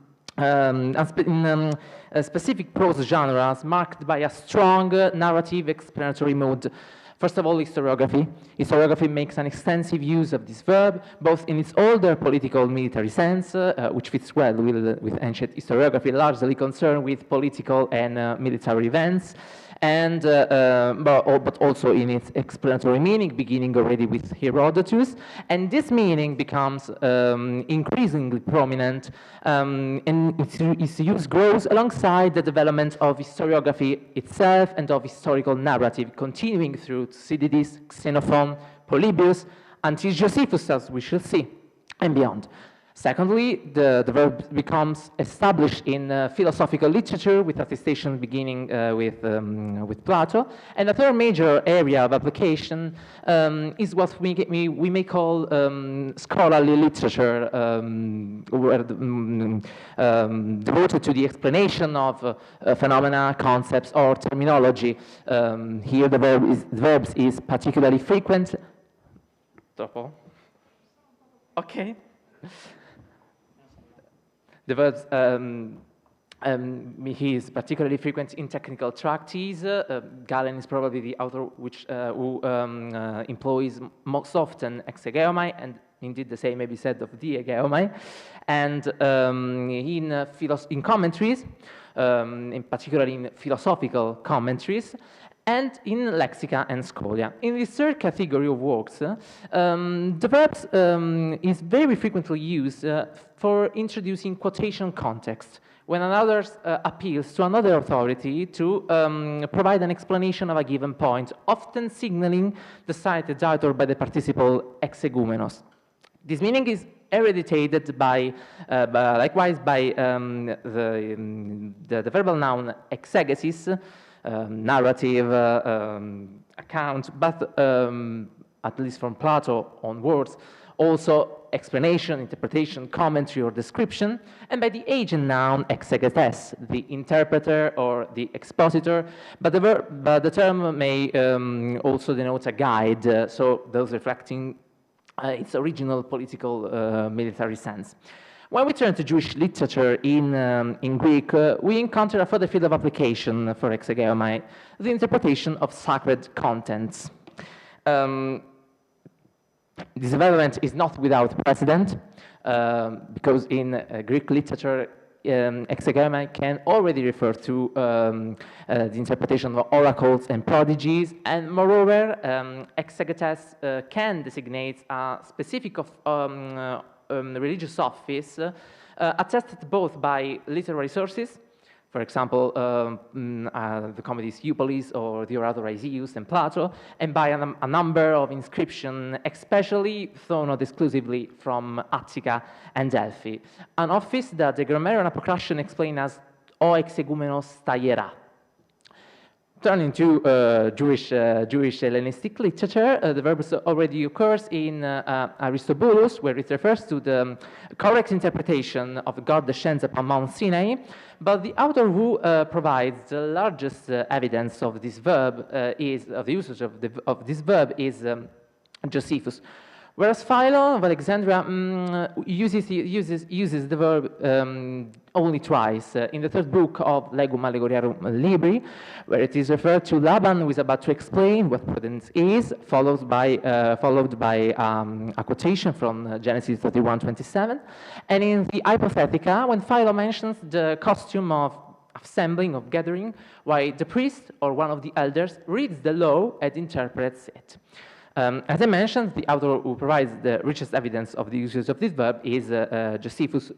specific prose genres marked by a strong narrative explanatory mood. First of all, historiography. Historiography makes an extensive use of this verb, both in its older political military sense, which fits well with ancient historiography, largely concerned with political and military events, and but also in its explanatory meaning, beginning already with Herodotus. And this meaning becomes increasingly prominent, and its use grows alongside the development of historiography itself and of historical narrative, continuing through Thucydides, Xenophon, Polybius, until Josephus, as we shall see, and beyond. Secondly, the verb becomes established in philosophical literature with attestation beginning with Plato. And the third major area of application is what we may call scholarly literature, devoted to the explanation of phenomena, concepts, or terminology. Here the verbs is particularly frequent. Okay. The verbs, he is particularly frequent in technical treatises. Galen is probably the author who employs most often exegeomai, and indeed the same may be said of diegeomai. And in commentaries, in particular in philosophical commentaries, and in lexica and scholia. In this third category of works, the verbs is very frequently used for introducing quotation context, when another appeals to another authority to provide an explanation of a given point, often signaling the cited author by the participle exegumenos. This meaning is hereditated likewise by the verbal noun exegesis, narrative, account, but at least from Plato onwards, also explanation, interpretation, commentary, or description, and by the agent noun exegetes, the interpreter or the expositor, but the term may also denote a guide, so those reflecting its original political military sense. When we turn to Jewish literature in Greek, we encounter a further field of application for exegeomai, the interpretation of sacred contents. This development is not without precedent, because in Greek literature, exegeomai can already refer to the interpretation of oracles and prodigies, and moreover, exegetes can designate a specific religious office attested both by literary sources, for example, the comedies Eupolis or the Orator Aeseus and Plato, and by a number of inscriptions, especially, though not exclusively, from Attica and Delphi, an office that the grammarian Apocration explains as o exegumenos taiera. Turning to Jewish Hellenistic literature, the verb already occurs in Aristobulus, where it refers to the correct interpretation of God descends upon Mount Sinai, but the author who provides the largest evidence of this verb of the usage of this verb is Josephus. Whereas Philo of Alexandria uses the verb only twice, in the third book of Legum Allegoriarum Libri, where it is referred to Laban, who is about to explain what prudence is, followed by a quotation from Genesis 31:27, and in the Hypothetica, when Philo mentions the costume of assembling, of gathering, while the priest or one of the elders reads the law and interprets it. As I mentioned, the author who provides the richest evidence of the usage of this verb is Josephus,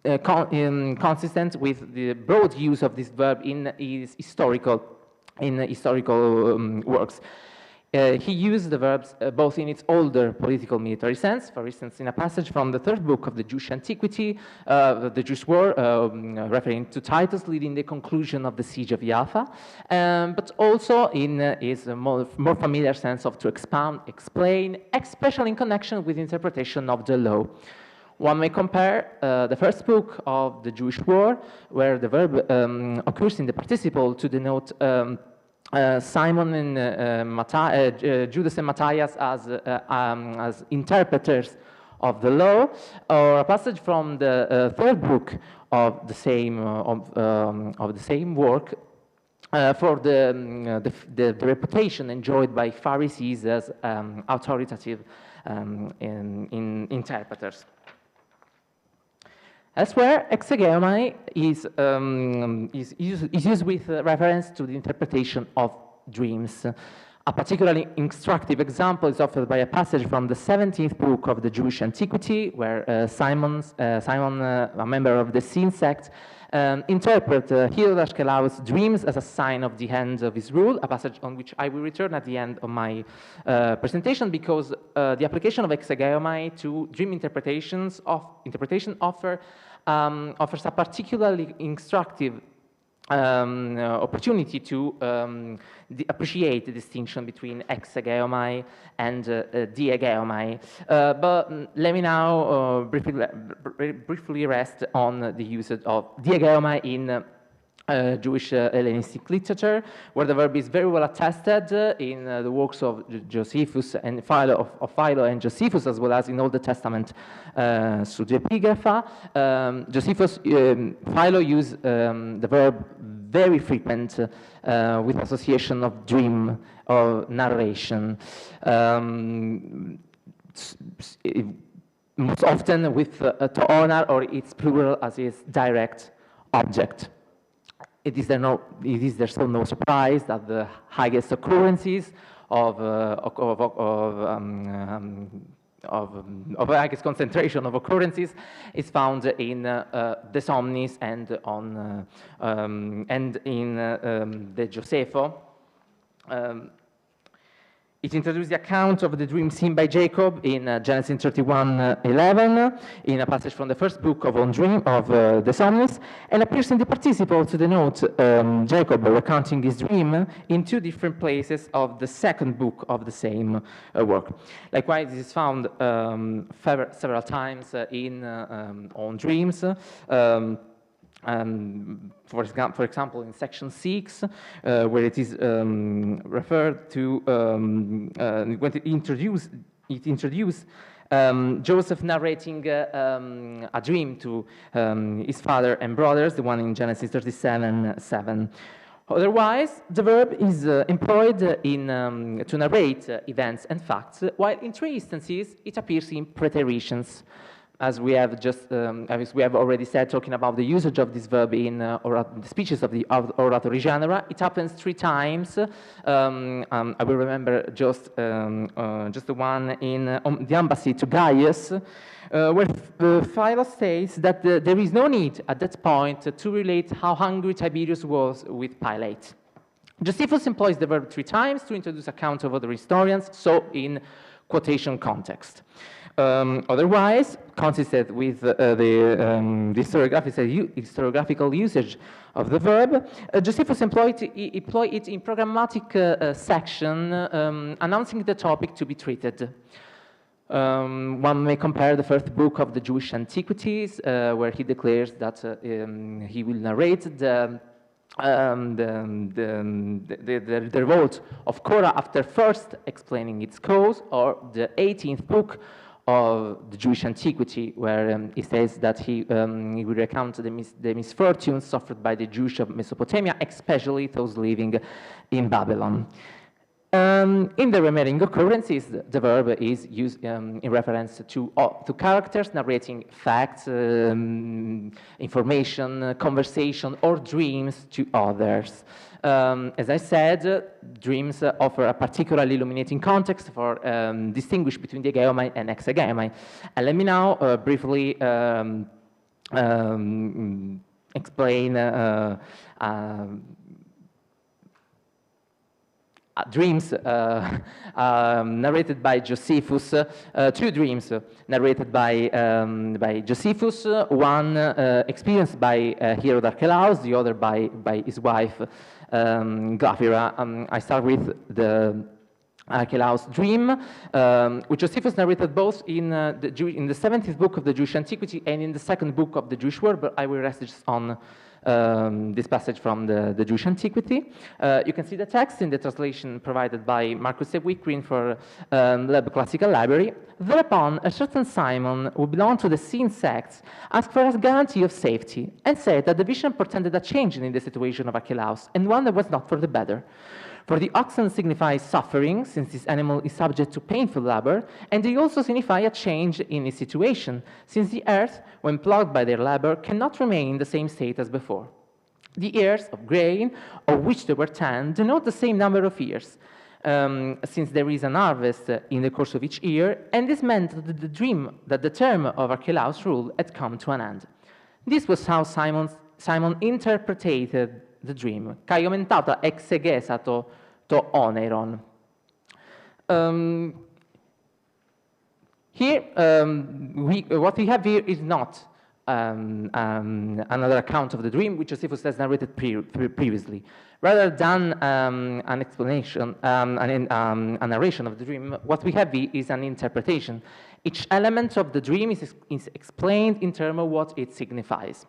consistent with the broad use of this verb in his historical works. He used the verbs both in its older political military sense, for instance, in a passage from the third book of the Jewish Antiquity, the Jewish War, referring to Titus leading the conclusion of the siege of Jaffa, but also in his more familiar sense of to expound, explain, especially in connection with interpretation of the law. One may compare the first book of the Jewish War, where the verb occurs in the participle to denote Simon and Judas and Matthias as interpreters of the law, or a passage from the third book of the same work for the reputation enjoyed by Pharisees as authoritative interpreters. Elsewhere, exegeomai is used with reference to the interpretation of dreams. A particularly instructive example is offered by a passage from the 17th book of the Jewish Antiquity, where Simon, a member of the Sin sect, interpret Archelaus' dreams as a sign of the end of his rule, a passage on which I will return at the end of my presentation, because the application of exegeomai to dream interpretation offers a particularly instructive opportunity to appreciate the distinction between exegeomai and diegeomai. But let me now briefly rest on the usage of diegeomai in Jewish Hellenistic literature, where the verb is very well attested in the works of Josephus and Philo and Josephus, as well as in Old Testament pseudepigrapha. Josephus, Philo use the verb very frequent with association of dream or narration. Most often with to'onar or its plural as its direct object. It is therefore no surprise that the highest occurrences of highest concentration of occurrences is found in the Somnis and in the Josepho. It introduced the account of the dream seen by Jacob in Genesis 31:11, in a passage from the first book of On Dream of the Somnis, and appears in the participle to denote Jacob recounting his dream in two different places of the second book of the same work. Likewise, it is found several times in On Dreams. For example, in section 6, where it is referred to, when it introduced Joseph narrating a dream to his father and brothers, the one in Genesis 37:7. Otherwise, the verb is employed to narrate events and facts, while in 3 instances it appears in preteritions. As we have already said, talking about the usage of this verb in the speeches of the oratory genera, it happens 3 times. I will remember just the one in the embassy to Gaius, where Philo states that there is no need at that point to relate how hungry Tiberius was with Pilate. Josephus employs the verb 3 times to introduce accounts of other historians, so in quotation context. Otherwise, consistent with the historiographical usage of the verb, Josephus employed it in programmatic section, announcing the topic to be treated. One may compare the first book of the Jewish Antiquities, where he declares that he will narrate the revolt of Korah after first explaining its cause, or the 18th book of the Jewish Antiquity, where he says that he will recount the misfortunes suffered by the Jews of Mesopotamia, especially those living in Babylon. In the remaining occurrences, the verb is used in reference to characters narrating facts, information, conversation, or dreams to others. As I said, dreams offer a particularly illuminating context for distinguish between the geomai and exegeomai. And let me now briefly explain dreams narrated by Josephus, 2 dreams narrated by Josephus, one experienced by Herod Archelaus, the other by his wife Glaphyra. I start with the Archelaus' dream, which Josephus narrated both in the 17th book of the Jewish Antiquity and in the 2nd book of the Jewish Word, but I will rest just on this passage from the Jewish Antiquity. You can see the text in the translation provided by Marcus Sewickrin for the Classical Library. Thereupon, a certain Simon, who belonged to the Sin sect, asked for a guarantee of safety, and said that the vision portended a change in the situation of Archelaus, and one that was not for the better. For the oxen signify suffering, since this animal is subject to painful labor, and they also signify a change in its situation, since the earth, when ploughed by their labor, cannot remain in the same state as before. The ears of grain, of which there were 10, denote the same number of years. since there is an harvest in the course of each year, and this meant that the term of Archelaus' rule had come to an end. This was how Simon interpreted the dream. Kai omentata exegesato to oneiron. Here, what we have here is not another account of the dream, which Josephus has narrated previously. Rather than an explanation, a narration of the dream, what we have here is an interpretation. Each element of the dream is explained in terms of what it signifies.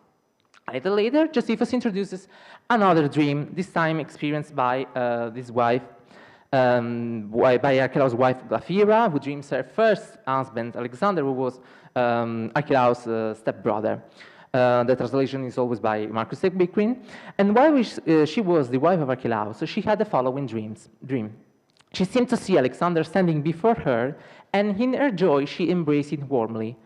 A little later, Josephus introduces another dream, this time experienced by his wife, by Archelaus' wife Glaphyra, who dreams her first husband, Alexander, who was Archelaus' stepbrother. The translation is always by Marcus Siebeck. And while she was the wife of Archelaus, she had the following dream. She seemed to see Alexander standing before her, and in her joy she embraced him warmly.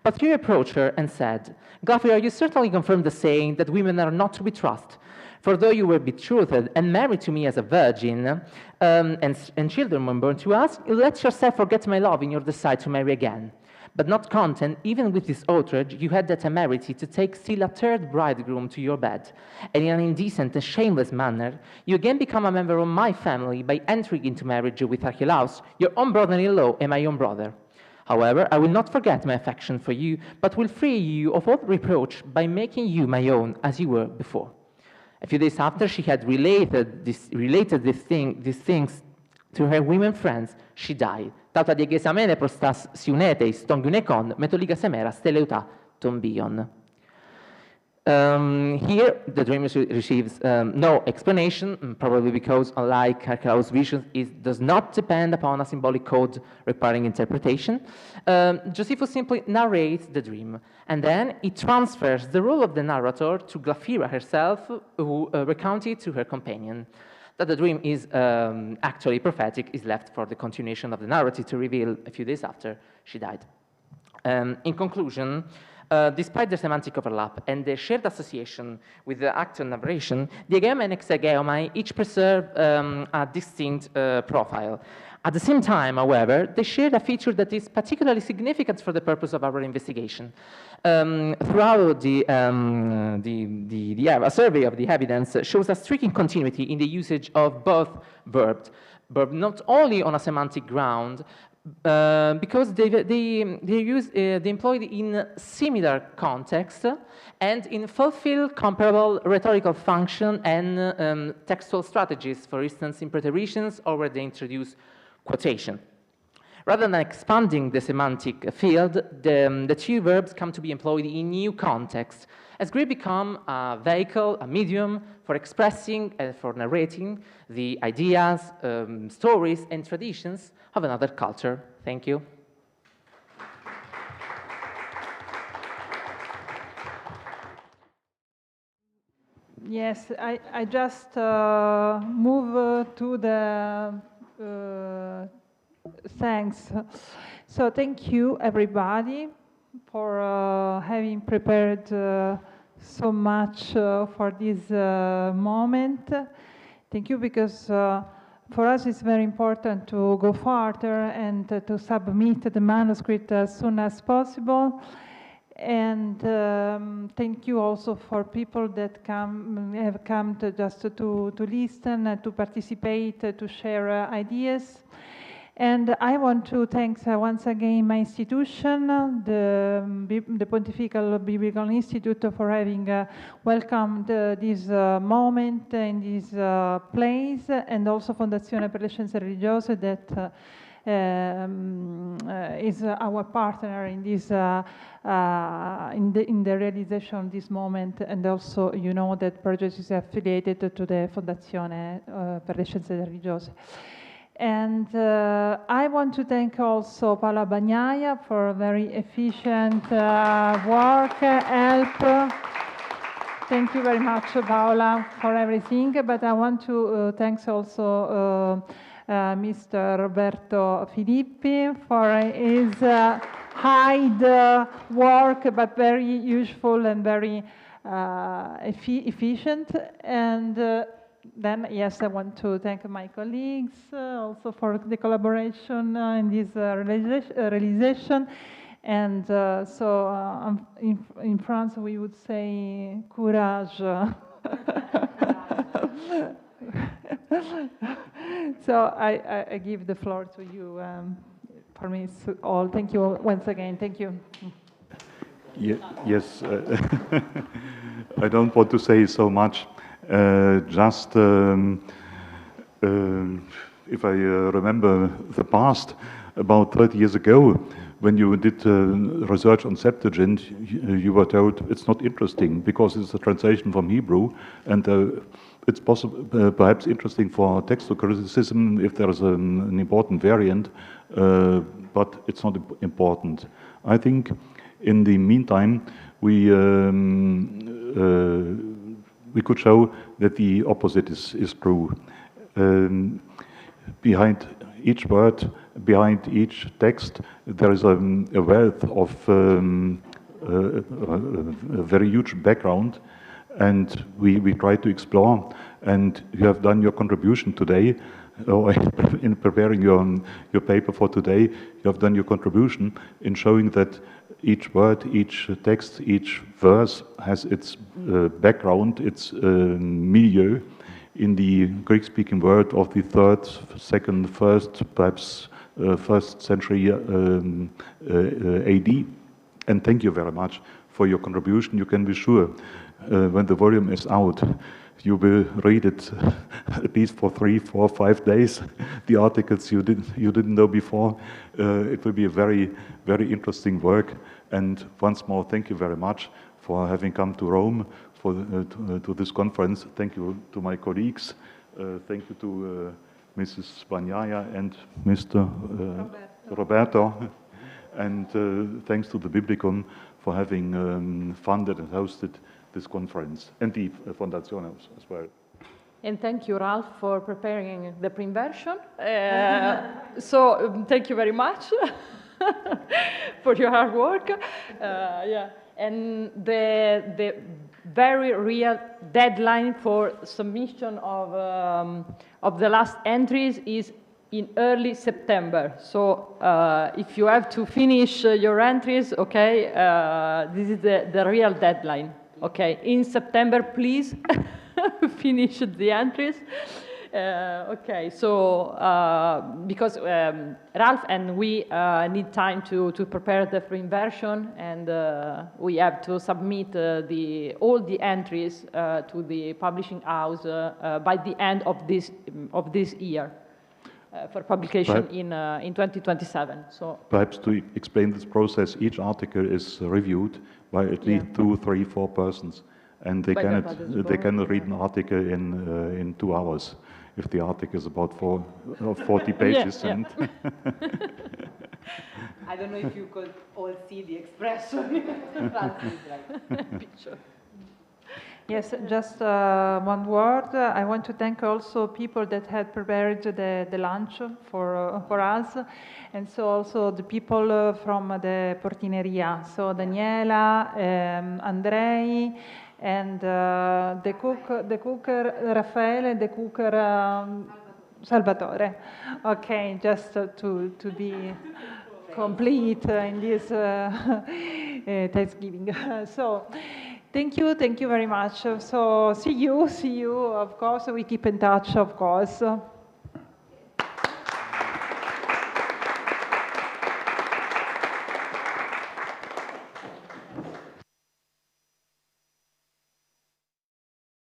But he approached her and said, Glaphyra, you certainly confirm the saying that women are not to be trusted. For though you were betrothed and married to me as a virgin, and children were born to us, let yourself forget my love in your desire to marry again. But not content, even with this outrage, you had the temerity to take still a third bridegroom to your bed, and in an indecent and shameless manner, you again become a member of my family by entering into marriage with Archelaus, your own brother-in-law and my own brother. However, I will not forget my affection for you, but will free you of all reproach by making you my own as you were before. A few days after she had related these things to her women friends, she died. Tauta diegesamene prostas siuneteis tongunekon metoliga semera steleuta tombion. Here, the dream receives no explanation, probably because, unlike Archelaus' visions, it does not depend upon a symbolic code requiring interpretation. Josephus simply narrates the dream, and then he transfers the role of the narrator to Glaphyra herself, who recounted to her companion. That the dream is actually prophetic is left for the continuation of the narrative to reveal a few days after she died. In conclusion, despite the semantic overlap and the shared association with the actual narration, the Egeomai and Exegeomai each preserve a distinct profile. At the same time, however, they share a feature that is particularly significant for the purpose of our investigation. Throughout a survey of the evidence shows a striking continuity in the usage of both verbs, not only on a semantic ground, because they employed in similar contexts and in fulfill comparable rhetorical function and textual strategies, for instance, in preteritions or where they introduce quotation. Rather than expanding the semantic field, the two verbs come to be employed in new contexts, as Greek become a vehicle, a medium for expressing and for narrating the ideas, stories, and traditions of another culture. Thank you. Yes, I just move to the thanks. So thank you, everybody, for having prepared so much for this moment. Thank you, because for us it's very important to go further and to submit the manuscript as soon as possible. And thank you also for people that have come to just to listen, to participate, to share ideas. And I want to thank once again my institution, the Pontifical Biblical Institute, for having welcomed this moment in this place, and also Fondazione per le Scienze Religiose that is our partner in this in the realization of this moment, and also you know that project is affiliated to the Fondazione per le Scienze Religiose. And I want to thank also Paola Bagnaia for very efficient work, help. Thank you very much, Paola, for everything. But I want to thank also Mr. Roberto Filippi for his hard work, but very useful and very efficient. And then, yes, I want to thank my colleagues also for the collaboration in this realization. And in France, we would say courage. So I give the floor to you. For me, it's all. Thank you once again. Thank you. Yes, I don't want to say so much. Just if I remember the past, about 30 years ago, when you did research on Septuagint, you were told it's not interesting because it's a translation from Hebrew, and it's possible, perhaps interesting for textual criticism if there is an important variant, but it's not important. I think in the meantime, we could show that the opposite is true. Behind each word, behind each text, there is a wealth of a very huge background, and we try to explore. And you have done your contribution today, in preparing your paper for today. You have done your contribution in showing that each word, each text, each verse has its background, its milieu in the Greek-speaking world of the 3rd, 2nd, 1st, perhaps 1st century AD. And thank you very much for your contribution. You can be sure when the volume is out, you will read it at least for 3, 4, 5 days. The articles you didn't know before. It will be a very, very interesting work. And once more, thank you very much for having come to Rome to this conference. Thank you to my colleagues. Thank you to Mrs. Bagnaia and Mr. Roberto. And thanks to the Biblicon for having funded and hosted this conference, and the Fondazione as well. And thank you, Ralph, for preparing the pre-inversion. So thank you very much for your hard work. Yeah. And the very real deadline for submission of the last entries is in early September. So if you have to finish your entries, okay, this is the real deadline. Okay, in September, please finish the entries. Okay, so because Ralph and we need time to prepare the pre-inversion, and we have to submit all the entries to the publishing house by the end of this year for publication in 2027. So perhaps to explain this process, each article is reviewed by at least 2, 3, 4 persons, and they cannot read an article in 2 hours if the article is about 40 pages. Yeah, yeah. And I don't know if you could all see the expression. picture. Yes, just one word. I want to thank also people that had prepared the lunch for us, and so also the people from the Portineria. So Daniela, Andrei, and the cooker Raffaele, and the cooker Salvatore. Okay, just to be complete in this Thanksgiving. So. Thank you very much. So see you, of course. We keep in touch, of course.